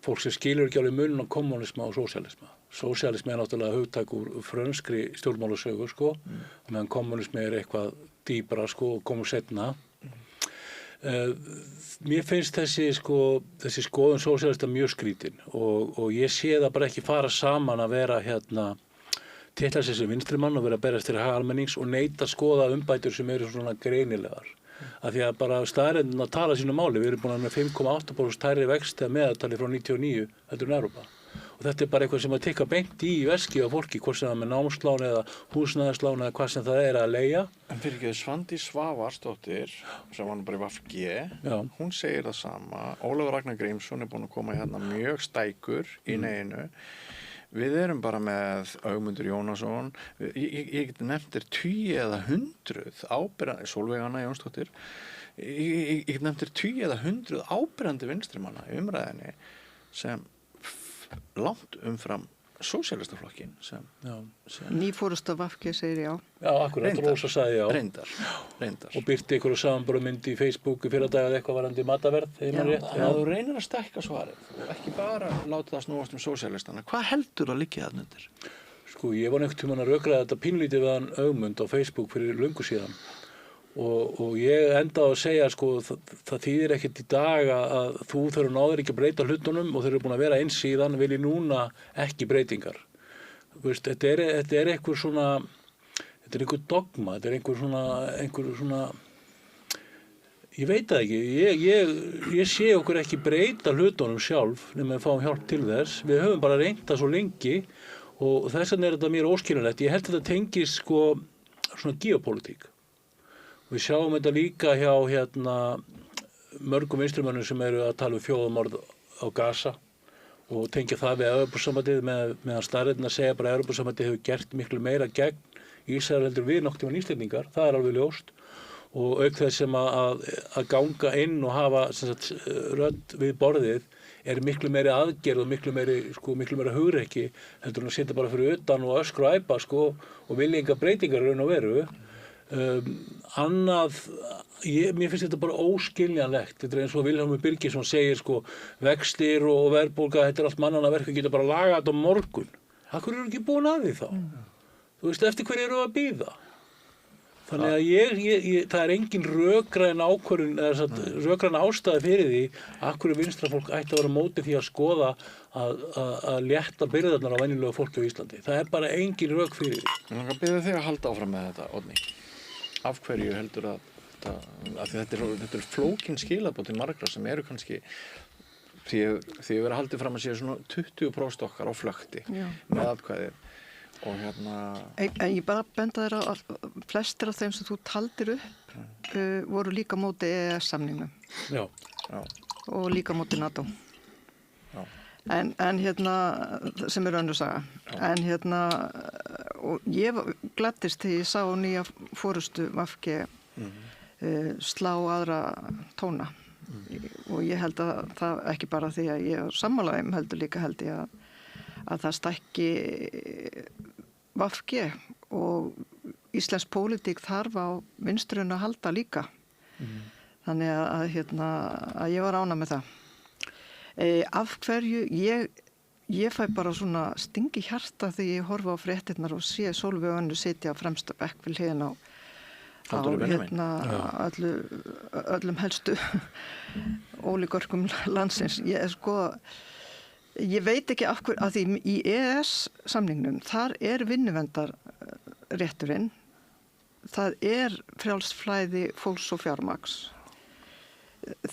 Fólk sem skilur ekki alveg muninn á kommunisma og sósíalisma. Sósíalismi náttúrulega hugtak úr frönskri stjórnmálasögu sko, og meðan kommunismi eitthvað dýpra sko og komur setna. Mér finnst þessi skoðun sósíalista mjög skrítin og ég sé það bara ekki fara saman að vera titla sig sem vinstrimann og vera að berast til hag almennings og neita að skoða umbætur sem eru svona greinilegar. Af því að bara staðreyndin að tala sínu máli, við erum búin að með 5,8% hærri vexti að meðaltali frá 99 heldur en Evrópa. Og þetta er bara eitthvað sem að tikka beint í veski á fólki, hvort sem það með námslán eða húsnæðislán eða hvað sem það er að leigja. En fyrir ekki Svandís Svavarsdóttir, sem var bara í VG, hún segir það sama. Ólafur Ragnar Grímsson er búin að koma mjög stækur í neginu. Við erum bara með Ögmundur Jónasson, ég get nefndir 10 eða 100 ábyrjandi, Sólveig Anna Jónsdóttir, ég get nefndir 10 eða 100 ábyrjandi vinstrimanna í umræðinni sem langt umfram sósíalistaflokkin sem Nýforusta VG segir já. Já, akkurat, Rósa sagði já. Reyndar. Og byrti einhverju samanburðarmynd í Facebook í fyrradag eða eitthvað varandi mataverð. Þú reynir að stækka svarið og ekki bara láta það snúast sósíalistana. Hvað heldur að liggja þarna undir? Sko, ég var einhvern tímann að rökraða þetta pínlítið við hann Ögmund á Facebook fyrir löngu síðan. Og ég endaði að segja, sko, það þýðir ekkert í dag að þú þurfa náður ekki að breyta hlutunum og þeir eru búin að vera eins síðan vilji núna ekki breytingar. Veist, þetta er einhver svona, þetta er einhver dogma, þetta er einhver svona, ég veit það ekki, ég sé okkur ekki breyta hlutunum sjálf nema við fáum hjálp til þess. Við höfum bara reynt það svo lengi og þess vegna er þetta mér óskiljanlegt. Ég held að þetta tengist, sko, svona geopólitík. Við sjáum þetta líka hjá mörgum vinstrimönnum sem eru að tala um þjóðarmorð á Gaza og tengja það við Evrópusambandið meðan staðreyndin að segja bara að Evrópusambandið hefur gert miklu meira gegn Ísrael heldur við nokkuð tímann Íslendingar, það er alveg ljóst og auk þess sem að ganga inn og hafa rödd við borðið er miklu meiri aðgerð og miklu meiri hugrekki heldur en að sitja bara fyrir utan og öskra og æpa sko og vilja enga breytingar raun og veru. Mér finnst þetta bara óskiljanlegt. Þetta er eins og Vilhjálmur Birgisson segir sko, vextir og verðbólga, þetta er allt mannanna verk, við getum bara lagað þetta á morgun. Af hverju eru ekki búin að því þá? Þú veist, eftir hverju eru að bíða? Þannig að það er engin rökræn ákvörðun eða rökræn ástæði fyrir því af hverju vinstrafólk ætti að vera móti því að skoða að létta byrðarnar á venjulegu fólki á Íslandi. Það er bara engin rök fyrir því. En það byrði þig að halda áfram með þetta, Oddný. Af hverju heldur að þetta er flókin skilaboð til margra sem eru kannski því við erum haldið fram að séu svona 20% okkar á flökti með atkvæðið og Ég bara benda þér að flestir af þeim sem þú taldir upp voru líka móti EES-samningnum og líka móti NATO. En sem er önnur saga. En og ég gladdist þegar ég sá nýja forystu VG slá aðra tóna. Og ég held að það ekki bara því að ég er sammála þeim, heldur líka held ég að það stækki VG og íslensk pólitík þarf á vinstrinu að halda líka. Þannig að ég var ánægð með það. Af hverju ég fæ bara svona stingi hjarta þegar ég horfa á fréttirnar og sé Sólveig Önnu sitja á fremsta bekk við hliðina á öllum helstu ólígörkum landsins. Ég veit ekki af hverju, að því í EES-samningnum þar er vinnuverndar-rétturinn, það er frjálst flæði fólks og fjármagns.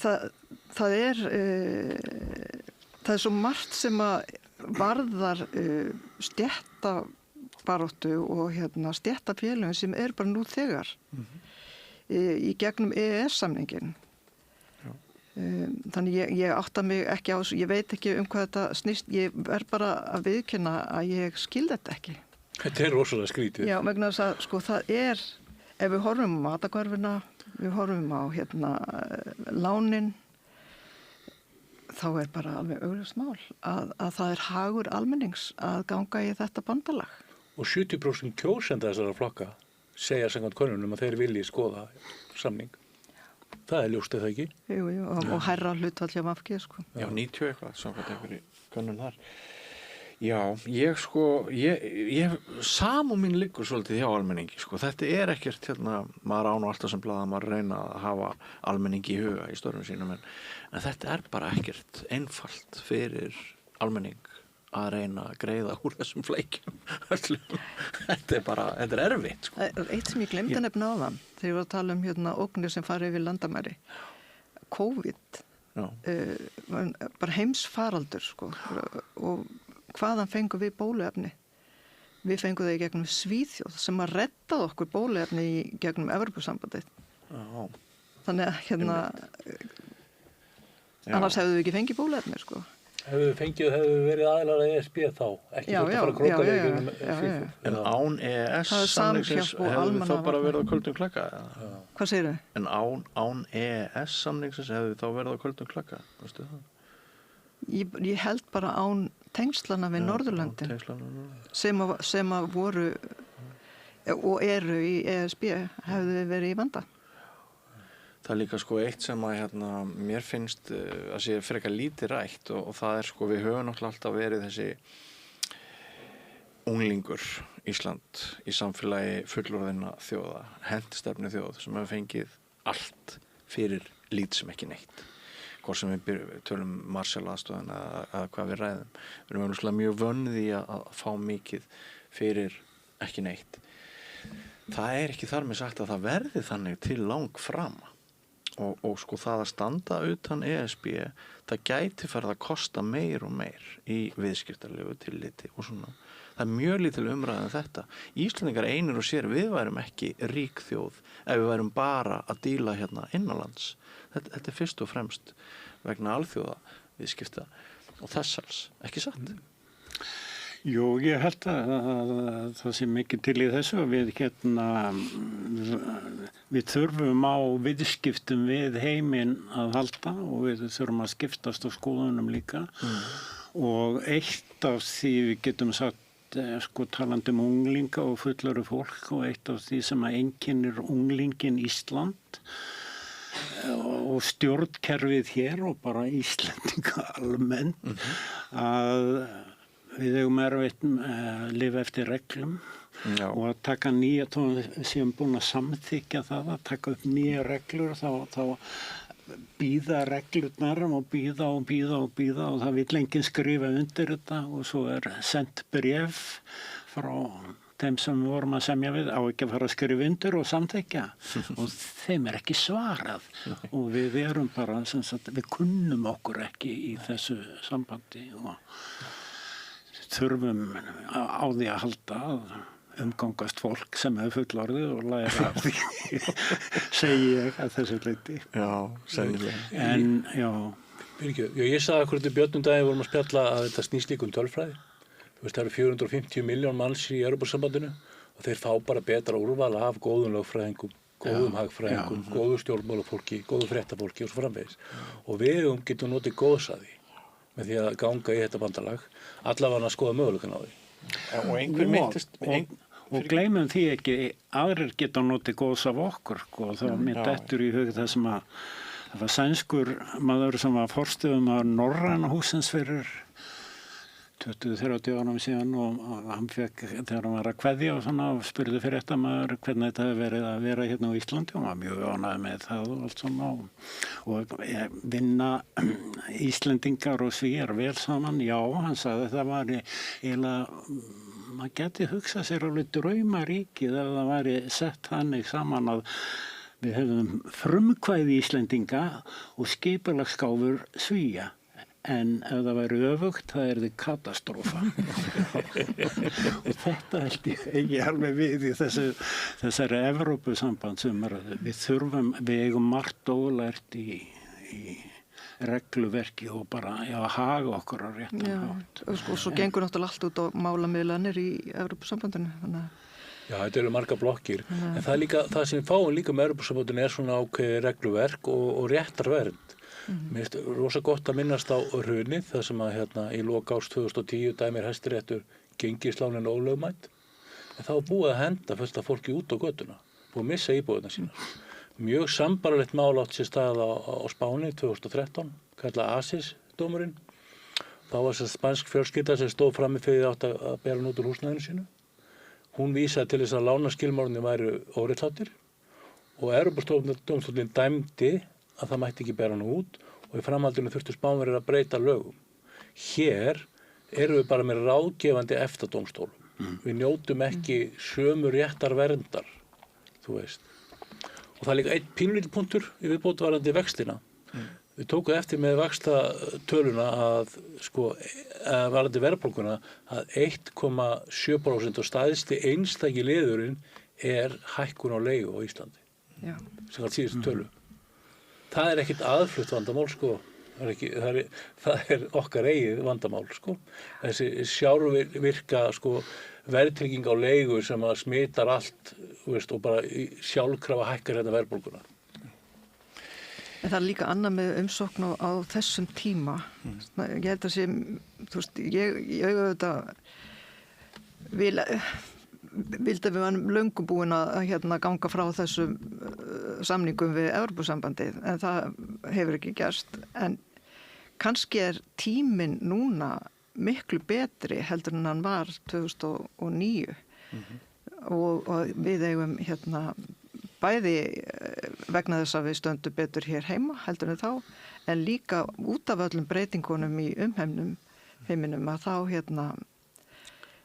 Það er svo margt sem að varðar stéttabaráttu og stéttafélögin sem er bara nú þegar í gegnum EES-samningin. Þannig ég átta mig ekki á þessu, ég veit ekki hvað þetta snýst, ég er bara að viðurkenna að ég skil þetta ekki. Þetta er rosalega skrítið. Já, vegna þess að sko það er, ef við horfum á matarkörfuna, við horfum á lánin, þá bara alveg augljóst mál að það hagur almennings að ganga í þetta bandalag. Og 70% kjósenda þessara flokka segja samkvæmt könnunum að þeir vilji skoða samning. Það ljóst eða ekki? Jú, og hærra hlutfall hjá VG, sko. Já, 90 eitthvað, samkvæmt einhverju könnun þar. Já, ég samúð mín liggur svolítið hjá almenningi, sko. Þetta ekkert, maður án og alltaf sem blaðamaður reyna að hafa almenningi í huga í störfum sínum, en þetta bara ekkert einfalt fyrir almenning að reyna að greiða úr þessum fleikjum. Þetta erfitt, sko. Eitt sem ég glemdi að nefna áðan, þegar ég var að tala um ógnir sem fara yfir landamæri. COVID, bara heimsfaraldur, sko, og hvaðan fengum við bóluefni? Við fengum það í gegnum Svíþjóð sem að reddaði okkur bóluefni í gegnum Evrópusambandið. Já. Þannig að annars hefðu við ekki fengið bóluefni, sko. Hefðu við verið aðilar að ESB þá? Ekki þurft að fara að króka við gegnum Svíþjóð? En án EES-samningsins hefðu við þá bara verið á köldum klakka? Hvað segirðu? En án EES-samningsins hefðu við þá verið á köldum klakka? Veistu það? Ég held bara án tengslana við Norðurlöndin sem að voru og eru í ESB hefðu við verið í vanda. Það líka sko eitt sem að mér finnst að sé frekar lítið rætt og það sko við höfum náttúrulega alltaf verið þessi unglingur Ísland í samfélagi fullorðinna þjóða, hentistefnu þjóð sem hefur fengið allt fyrir lítið sem ekki neitt. Hvort sem við tölum Marshall-aðstoðina að hvað við ræðum. Við erum mjög vönði að fá mikið fyrir ekki neitt. Það ekki þar með sagt að það verði þannig til lang frama. Og sko það að standa utan ESB, það gæti farið að kosta meir og meir í viðskiptalegu tilliti og svona. Það mjög lítil umræða þetta. Íslendingar einir og sér, við værum ekki rík þjóð ef við værum bara að díla innanlands. Þetta fyrst og fremst vegna alþjóða viðskipta og þess alls, ekki satt? Jú, ég held að það sé mikið til í þessu og við þurfum á viðskiptum við heiminn að halda og við þurfum að skiptast á skoðunum líka og eitt af því við getum sagt sko talandi unglinga og fullorðu fólk og eitt af því sem að einkennir unglingin Ísland og stjórnkerfið hér og bara Íslendinga almennt að við eigum erfitt lifa eftir reglum og að taka nýja, séum búin að samþykja það að taka upp nýja reglur þá bíða reglurnar og bíða og það vill enginn skrifa undir þetta og svo sendt bréf frá þeim sem við vorum að semja við á ekki að fara að skrifa undir og samþykja og þeim ekki svarað og við erum bara við kunnum okkur ekki í þessu sambandi og þurfum á því að halda að umgangast fólk sem hefur fullorðið og læra af því segi ég að þessu leyti. Já, sennilega. En, já. Ég sagði akkur til Björnum daginn vorum að spjalla að þetta snýst líka tölfræði. Þú veist, það eru 450 milljón manns í Evrópusambandinu og þeir fá bara betra úrval af góðum lögfræðingum, góðum hagfræðingum, góðu stjórnmálafólki, góðu fréttafólki og svo framvegis. Og við getum notið góðs að því með því að ganga í þetta bandalag, allavega að skoða möguleikann á því. Og einhver myndist og gleymum því ekki aðrir geta notið góðs af okkur og það var mér dettur í hug það sem að það var sænskur maður sem var forstöðumaður Norræna hússins fyrir 20-30 árum síðan og hann fekk þegar hann var að kveðja og svona og spurði fréttamaður hvernig þetta hefði verið að vera hérna á Íslandi og hann var mjög ánægður með það og allt svona og vinna Íslendingar og Svíar vel saman, já, hann sagði að það var eiginlega maður geti hugsað sér alveg draumaríkið ef það væri sett þannig saman að við hefðum frumkvæði Íslendinga og skipulagsgáfur Svía. En ef það væri öfugt, það þið katastrófa. Og þetta held ég alveg við í þessari Evrópusambandsumræðu. Við eigum margt ólært í regluverki og bara að haga okkur á réttan hátt. Og svo gengur náttúrulega allt út á málamiðlanir í Evrópusambandinu. Já, þetta eru marga blokkir. En það sem við fáum líka með Evrópusambandinu svona ákveðið regluverk og réttarvernd. Mér finnst rosa gott að minnast á hrunið, það sem að í lok árs 2010 dæmir Hæstiréttur gengislánin ólögmæt. En þá búið að henda fullt af fólki út á götuna, búið að missa íbúðina sínar. Mjög sambarlegt mál átt sér stað á Spáni 2013, kallað Asis-dómurinn. Þá var þess spænsk fjölskylda sem stóð frammi fyrir átt að bera hann út úr húsnæðinu sínu. Hún vísaði til þess að lánaskilmálunni væru óréttlátir og Evrópudómstóllinn dæmdi að það mætti ekki bera hann út og í framhaldinu þurftu Spánverjar að breyta lögum. Hér erum við bara með ráðgefandi EFTA-dómstól. Við njótum ekki sömu réttar verndar, þú veist. Og það er líka einn pínlítill punktur í viðbót varðandi vextina. Við tókum eftir með vaxtatöluna að varðandi verðbólguna að 1,7% og stæðsti einstaki liðurinn er hækkun á leigu á Íslandi. Já. Sem að síðustu tölu. Það er ekkert aðflutt vandamál, það er okkar eigið vandamál, Þessi sjálfvirka, verðtrygging á leigu sem að smitar allt, og bara sjálfkrafa hækkar verðbólguna. En það er líka annað með umsókn á þessum tíma. Ég held að ég auðvitað vildi að við varum löngu búin að ganga frá þessum samningum við Evrópusambandið, en það hefur ekki gerst. En kannski er tíminn núna miklu betri heldur en hann var 2009 og við eigum bæði vegna þess að við stöndum betur hér heima heldur en þá, en líka út af öllum breytingunum í heiminum að þá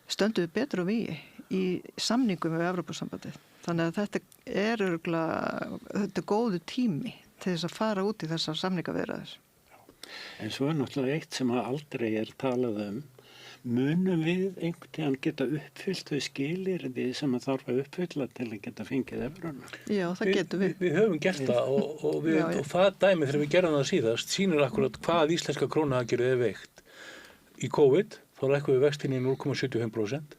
stöndum við betur á vígi í samningum við Evrópusambandið. Þannig að þetta er góðu tími til þess að fara út í þessar samningaviðræður. En svo er náttúrulega eitt sem aldrei er talað munum við einhvern tíðan geta uppfyllt við skilyrði sem að þarf að uppfylla til að geta fengið evruna? Já, það getum við. Við höfum gert það og það dæmi þegar við gerum það síðast sýnir akkurat hvað íslenska krónuhagkerfið er veikt. Í COVID þá lækkuðu við vextinni í 0,75%.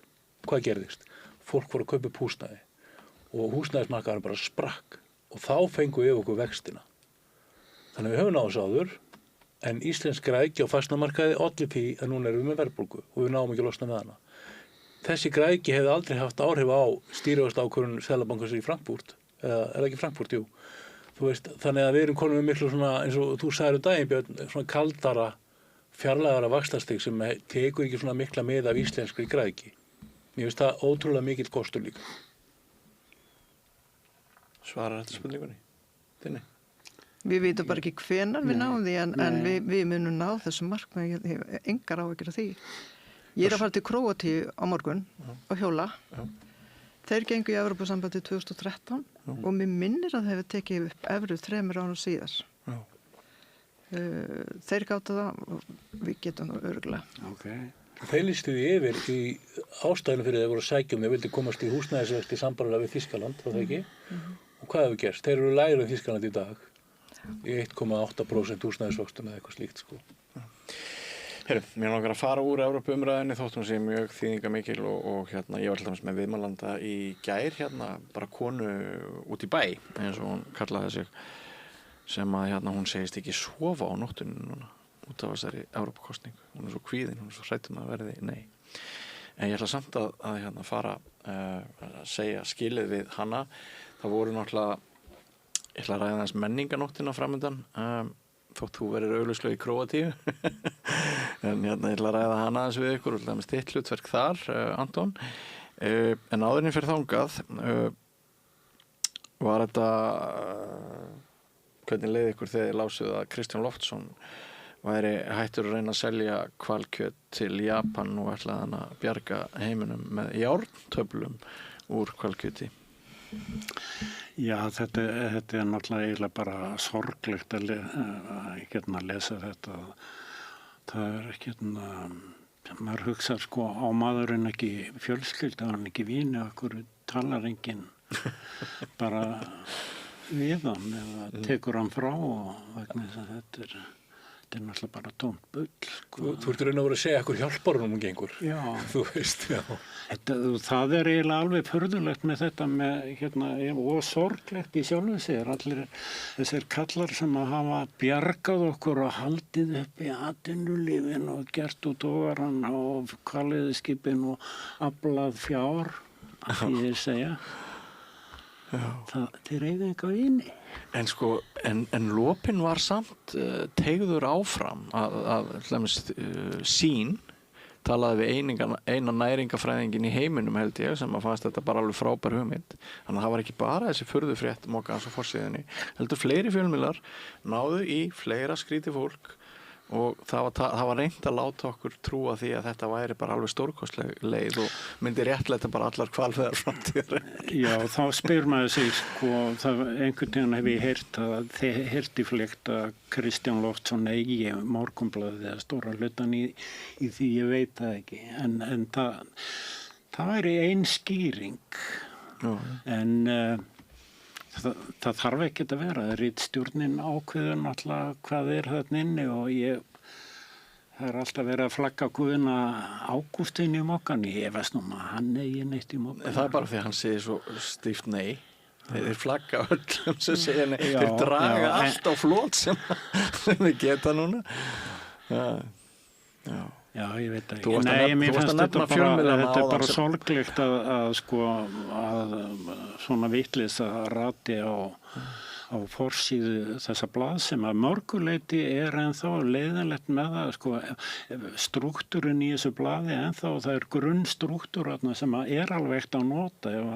Hvað gerðist? Fólk voru að kaupa upp húsnæði og húsnæðismarkaðurinn bara sprakk og þá fengum við okkur vextina. Þannig við höfum náðu þessu áður. En íslensk græðgi á fasteignamarkaði olli því að núna erum við með verðbólgu og við náum ekki að losna með hana. Þessi græðgi hefði aldrei haft áhrif á stýrivaxtaákvörðun Seðlabankans í Frankfurt, eða er það ekki Frankfurt, jú. Þú veist, þannig að við erum komin með miklu svona, eins og þú sagðir daginn, Björn, svona kaldara, fjarlægara vaxtastig sem tekur ekki svona mikla með af íslenskri græðgi. Mér finnst það ótrúlega mikill kostur líka. Svarar þetta spurningunni? Þinni? Við vitum bara ekki hvenar við náum því en við munum ná þessum markmið, ég hef engar áhyggjur af því. Ég er að fara til Króatíu á morgun og hjóla. Þeir gengu í Evrópusambandið 2013 og mér minnir að þeir hefur tekið upp evru 3 árum síðar. Þeir gátu það og við getum það örugglega. Okay. Þeir listuði yfir í ástæðinu fyrir þeir voru að sækja þeir vildi komast í húsnæðisvexti sambarilega við Þýskaland, var það ekki? Og hvað hefur gerst? Þeir eru lægri en Þýskaland í dag. Í 1,8% húsnæðisvöxtum eða eitthvað slíkt Heyrðu, mér langar að fara úr Evrópuumræðinni þótt hún sé mjög þýðingamikil og ég var til dæmis með viðmælanda í gær bara konu út í bæ eins og hún kallaði sig sem að hún segist ekki sofa á nóttunni núna út af þessari Evrópukosningu. Hún er svo kvíðin, hún er svo hrædd að verði nei. En ég ætla samt að fara að segja skilið við hana. Það voru náttúrulega ég ætla að ræða þess menninganóttina framöndan þótt þú verir augljóslega í Króatíu en ég ætla að ræða hana aðeins við ykkur og það með stitt hlutverk þar, Anton en áðurinn fyrir þangað var þetta hvernig leið ykkur þegar þið lásuð að Kristján Loftsson væri hættur að reyna að selja hvalkjöt til Japan og ætlaði hann að bjarga heiminum með járntöflum úr hvalkjöti? Já, þetta er náttúrulega eiginlega bara sorglegt að lesa þetta. Það er ekki, maður hugsar á maðurinn ekki fjölskyldu, hann ekki víni, okkur talar enginn bara við hann eða tekur hann frá og vegna þess að þetta er þetta náttúrulega bara tómt bull. Sko. Þú ert raun að vera að segja ekkur hjálpar hún gengur. Já. Þú veist, já. Það eiginlega alveg furðulegt með þetta og sorglegt í sjálfu sér. Allir þessir kallar sem að hafa bjargað okkur og haldið upp í atvinnulífin og gert út togaran og kvalviðskipin og aflað fjár, að því ég segja. Þeir eiga eitthvað inni. En sko, en lopinn var samt teygður áfram að sín talaði við eina næringafræðingin í heiminum held ég sem að fannst þetta bara alveg frábær hugmynd. Þannig að það var ekki bara þessi furðufrétt Mokkans á forsíðunni. Heldur fleiri fjölmiðlar náðu í fleira skrítið fólk og það var reynt að láta okkur trúa því að þetta væri bara alveg stórkostleg leið og myndi réttlæta bara allar hvalveiðar framtíðar. Já, þá spyr maður sig sko, einhvern tíðan hef ég heyrt að þið heyrti flegt að Kristján Loftsson eigi Morgunblaðið eða stóra hlutan í því ég veit það ekki en það væri ein skýring. Já. En það þarf ekki að vera. Ritstjórnin ákveður náttúrulega hvað þarna inni og það alltaf verið að flagga Guðna Ágústin í Mokkan. Ég veist hann eigi neitt í Mokkan. Það bara því að hann segir svo stíft nei. Þeir flagga öllum sem segja nei. Þeir draga allt á flót sem við geta núna. Já, ég veit ekki. Þú varst að nefna fjölmiðlana þetta er bara sorglegt að svona vitleysa rati á forsíðu þessa blað sem að mörguleyti er ennþá leiðinlegt með það sko, strúktúrin í þessu blaði ennþá það er grunnstrúktúr sem að er alveg ekkert að nota ef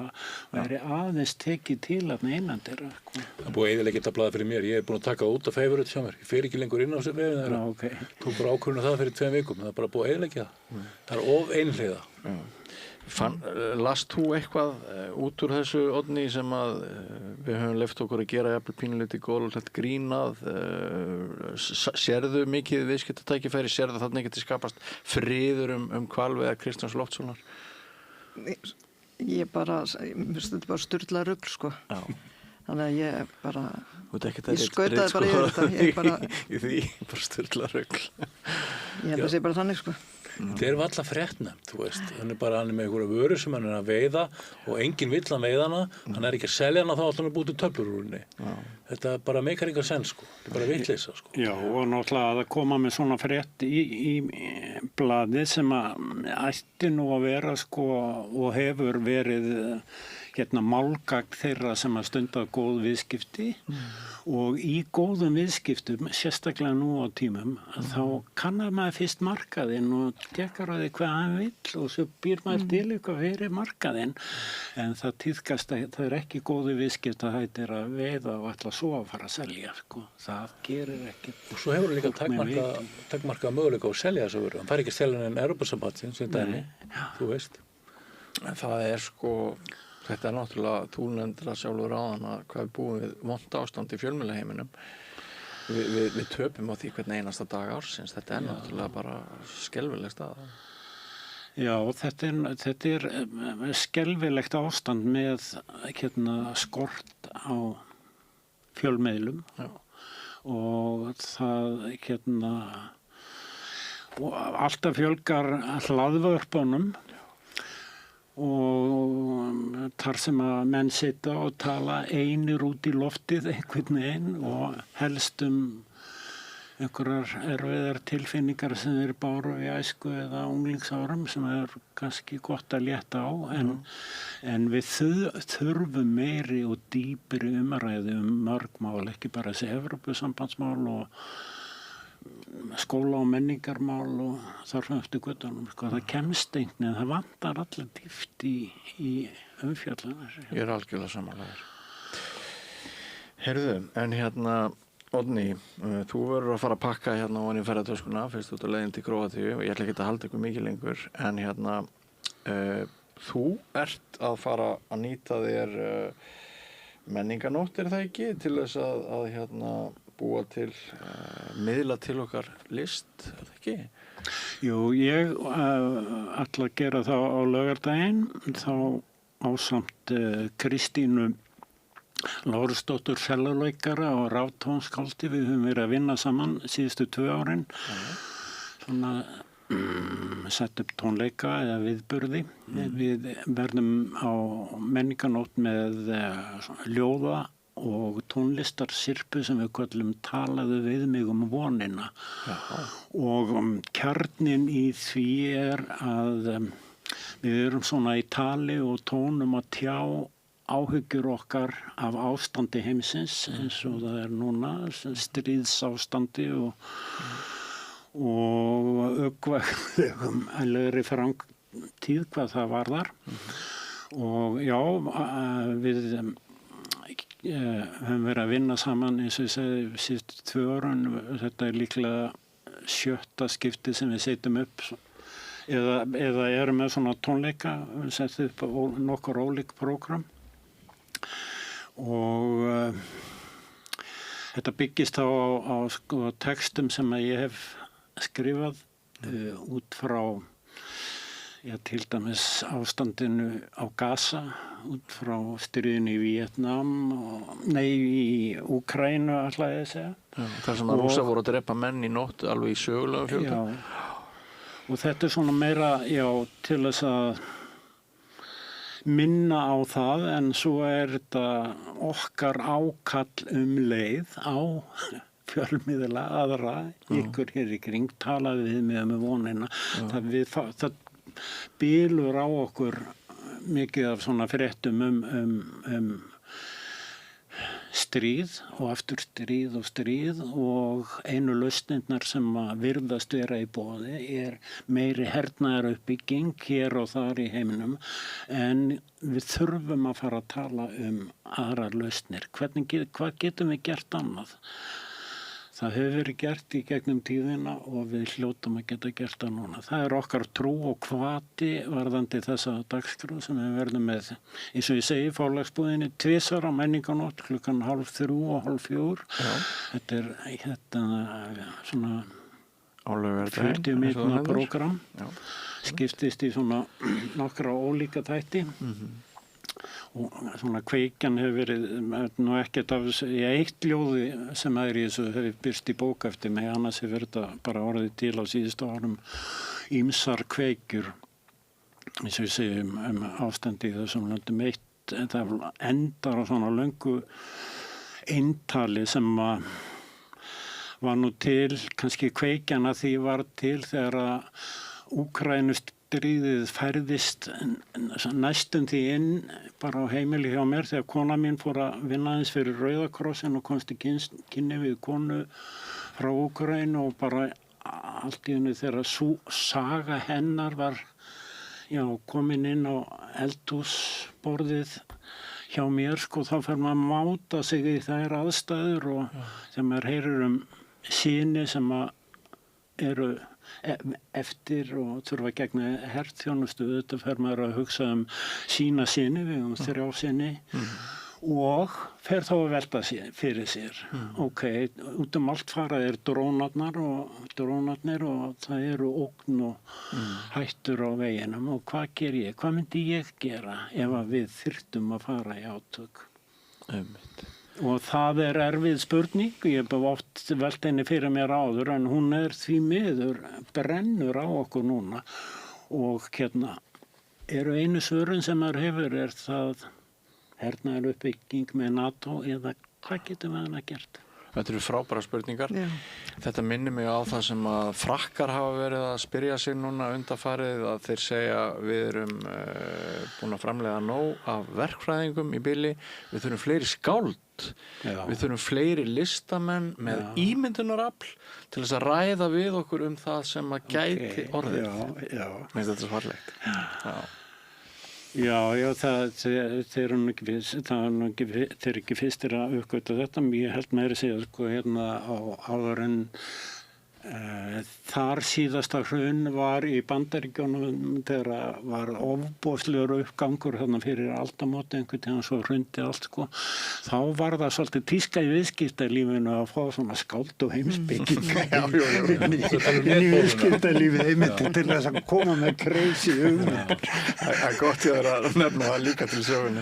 það er aðeins tekið til einandir. Það er búið að eyðileggja þetta blaði fyrir mér. Ég er búin að taka út af favorite hjá mér. Ég fer ekki lengur inn á þessu vefinn þeirra. Okay. Tók bara ákvörðun það fyrir 2 vikum. Það er bara búið að eyðileggja það. Það er of einhliða. Last þú eitthvað út úr þessu Oddný sem að við höfum leyft okkur að gera jafnvel pínulítið góðlegt grínað sérðu mikið viðskiptatækifæri sérðu þarna ekki til skapast friður hvalveiðar Kristjáns Loftssonar? Ég finnst þetta bara sturla rugl sko. Já. Þannig að ég bara ég skautaði bara yfir þetta í því bara sturla rugl. Ég held að það sé bara þannig sko. Þetta er valla fréttnefnt, þú veist. Hann er með einhverja vöru sem hann er að veiða og enginn vill hann veiða hana. Hann er ekki að selja hana þá alltaf hann er búið til töflurúrunni. Þetta bara meikar engan sens, sko. Þetta er bara vitleysa, sko. Já, og náttúrulega að koma með svona frétt í blaði sem að ætti nú að vera, sko, og hefur verið málgagn þeirra sem að stunda góð viðskipti og í góðum viðskiptum, sérstaklega nú á tímum, þá kannar maður fyrst markaðinn og tekkar á því hvað hann vill og svo býr maður til eitthvað fyrir markaðinn en það tíðkast að það er ekki góðu viðskiptahættir að veiða og ætla svo að fara að selja, sko. Það gerir ekki. Og svo hefur líka takmarkað möguleika að selja þessa vöru. Hann fær ekki að selja en Evrópusambandsins sem dæmi, þú veist. En það er sko þetta er náttúrulega, þú nefndir að sjálfur áðan að hvað við búum við vont ástand í fjölmiðlaheiminum. Við töpum á því hvern einasta dag ársins. Þetta er náttúrulega bara skelfileg staða. Já, þetta er skelfilegt ástand með skort á fjölmiðlum. Já. Og það og alltaf fjölgar hlaðvörpunum og þar sem að menn sitja og tala einir út í loftið einhvern veginn og helst einhverjar erfiðar tilfinningar sem þeir báru í æsku eða unglingsárum sem er kannski gott að létta á en við þurfum meiri og dýpri umræðu mörg mál, ekki bara þessi Evrópusambandsmál og skóla- og menningarmál og þar fram eftir göttunum. Sko. Það kemst einhvern, það vantar allir dýpt í umfjallunar. Ég er algjörlega samanlegaður. Heyrðu, en Oddný, þú verður að fara að pakka ofan í ferðartöskuna, fyrst út á leiðin til Króatíu og ég ætla ekki að halda ykkur mikið lengur, en þú ert að fara að nýta þér menningarnótt, er það ekki, til þess að búa til, miðla til okkar list, er það ekki? Jú, ég ætla að gera það á laugardaginn, þá ásamt Kristínu Lárusdóttur selluleikara og raftónskáldi. Við höfum verið að vinna saman síðustu 2 árin. Svona sett upp tónleika eða viðburði. Við verðum á menningarnótt með ljóða og tónlistarsirpu sem við köllum talaðu við mig vonina. Og kjarnin í því að við erum svona í tali og tónum að tjá áhyggjur okkar af ástandi heimsins eins og það núna, stríðsástandi og öggvægum ælegri framtíð hvað það varðar. Og já, við höfum verið að vinna saman eins og ég segi síðustu 2 árin. Þetta líklega 7. skipti sem við setjum upp eða erum með svona tónleika, við setjum upp nokkur ólík prógram og þetta byggist á sko, textum sem að ég hef skrifað út frá til dæmis ástandinu á Gaza, út frá stríðinu í Vietnam í Úkraínu ætla ég að segja. Já, þar sem að Rússar voru að drepa menn í nótt alveg í sögulega fjölda. Já, og þetta svona meira til þess að minna á það, en svo þetta okkar ákall leið á fjölmiðla aðra, ykkur hér í kring, talaði við mig vonina. Það bylur á okkur mikið af svona fréttum stríð og aftur stríð og einu lausnirnar sem að virðast vera í boði meiri hernaðaruppbygging hér og þar í heiminum, en við þurfum að fara að tala aðrar lausnir. Hvað getum við gert annað? Það hefur verið gert í gegnum tíðina og við hljótum að geta gert það núna. Það okkar trú og hvati varðandi þessa dagskrá sem við verðum með, eins og ég segi, Forlagsbúðinni 2 á menningarnótt klukkan 3:30 og 3:30. Þetta svona 40 mínútna prógram. Skiptist í svona nokkra ólíka þætti. Og svona kveikjan hefur verið nú ekkert af eitt ljóði sem í þessu hefur byrst í bók eftir mig, annars hefur þetta bara orðið til á síðustu árum ýmsar kveikjur eins og ég segi ástandi í þessum löndum. Það endar á svona löngu eintali sem var nú til, kannski kveikjan að því var til þegar að Úkrænustríðið færðist næstum því inn bara á heimili hjá mér þegar kona mín fór að vinna aðeins fyrir Rauða krossin og komst í kynni við konu frá Úkraínu og bara allt í einu þegar sú saga hennar var komin inn á eldhúsborðið hjá mér, sko, þá fer maður að máta sig í þær aðstæður og þegar maður heyrir syni sem eru eftir og þurfa að gegna herþjónustu, þetta fer maður að hugsa sína syni, við 3 syni og fer þá að velta fyrir sér. Ok, út allt fara drónarnir og það eru ógn og hættur á veginum og hvað ger ég? Hvað myndi ég gera ef að við þyrftum að fara í átök? Og það erfið spurning, ég hef oft velt henni fyrir mér áður, en hún því miður, brennur á okkur núna og eru einu svörin sem maður hefur það hernaðaruppbygging með NATO eða hvað getum við hana gert? Þetta eru frábæra spurningar. Þetta minnir mig á það sem að Frakkar hafa verið að spyrja sig núna undanfarið, að þeir segja við erum búin að framleiða nóg af verkfræðingum í bili, við þurfum fleiri skáld, við þurfum fleiri listamenn með ímyndunarafl til þess að ræða við okkur það sem að gæti orðið. Mér finnst þetta svo fallegt. Já, þeir eru ekki fyrstir að uppgöta þetta, ég held meira að segja sko á áður en þar síðasta hrun var í Bandaríkjunum þegar var ofboðslegur uppgangur þarna fyrir aldamót einhvern tíðan svo hrundi allt sko. Þá var það svolítið tíska í viðskiptalífinu að fá svona skáld og heimspekinga í viðskiptalífið einmitt til þess að koma með crazy hugmyndir. Það gott ég að nefna það líka til sögunni.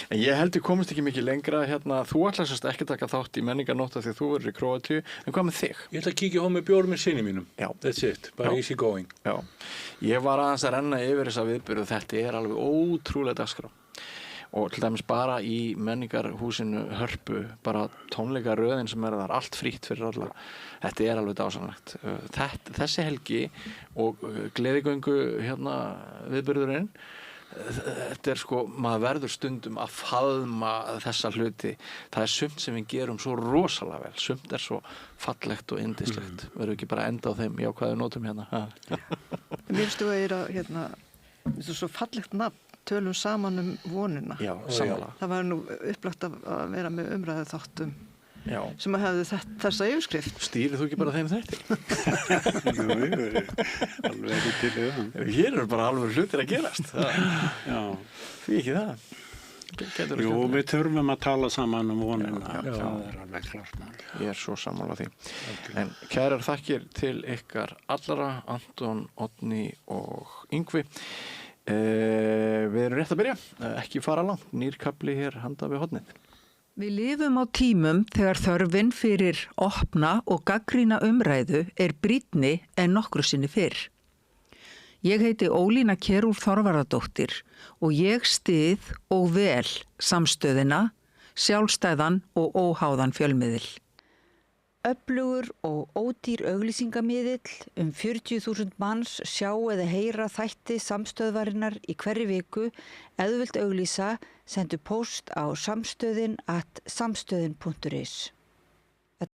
En ég held ég komist ekki mikið lengra hérna, þú ætlar sérst ekki að taka þátt í menningarnótt af því að þú verður í Króatíu, en hvað með þig? Ég ætla að kíkja á með bjór með sinni mínum. Já. That's it, bara Já. easy going. Já, ég var aðeins að renna yfir þessa viðburðu, þetta er alveg ótrúlega dagskrá og til dæmis bara í menningarhúsinu Hörpu, bara tónleikaröðin sem þar, allt frítt fyrir alla, þetta er alveg dásamlegt. Þessi helgi og gleðigöngu hérna viðburðurinn, þetta er sko, maður verður stundum að faðma þessa hluti, það er sumt sem við gerum svo rosalega vel, sumt er svo fallegt og yndislegt, verður ekki bara enda á þeim jákvæðu nótum hérna. Mér finnst þú að ég hérna, þetta er svo fallegt nafn, tölum saman vonina. Já, sammála. Það var nú upplagt að vera með umræðu þáttum Já. sem að hefði þessa yfirskrift. Stýrið þú ekki bara þeim þætti? Alveg ekki til í það. Hér eru bara alveg hlutir að gerast. Já. Því ekki það. Jú, við þurfum að tala saman vonina. Já. Það er alveg klart. Ég er svo sammála því. En kærar þakkir til ykkar allara, Anton, Oddný og Yngvi. Við erum rétt að byrja, ekki fara langt, nýr kafli hér handa við hornið. Við lifum á tímum þegar þörfin fyrir opna og gagnrýna umræðu er brýnni en nokkru sinni fyrr. Ég heiti Ólína Kjerúl Þorvarðardóttir og ég styð og vel samstöðina, sjálfstæðan og óháðan fjölmiðil. Öflugur og ódýr auglýsingamiðill 40.000 manns sjá eða heyra þætti samstöðvarinnar í hverri viku, ef þú vilt auglýsa, sendu póst á samstöðin@samstöðin.is.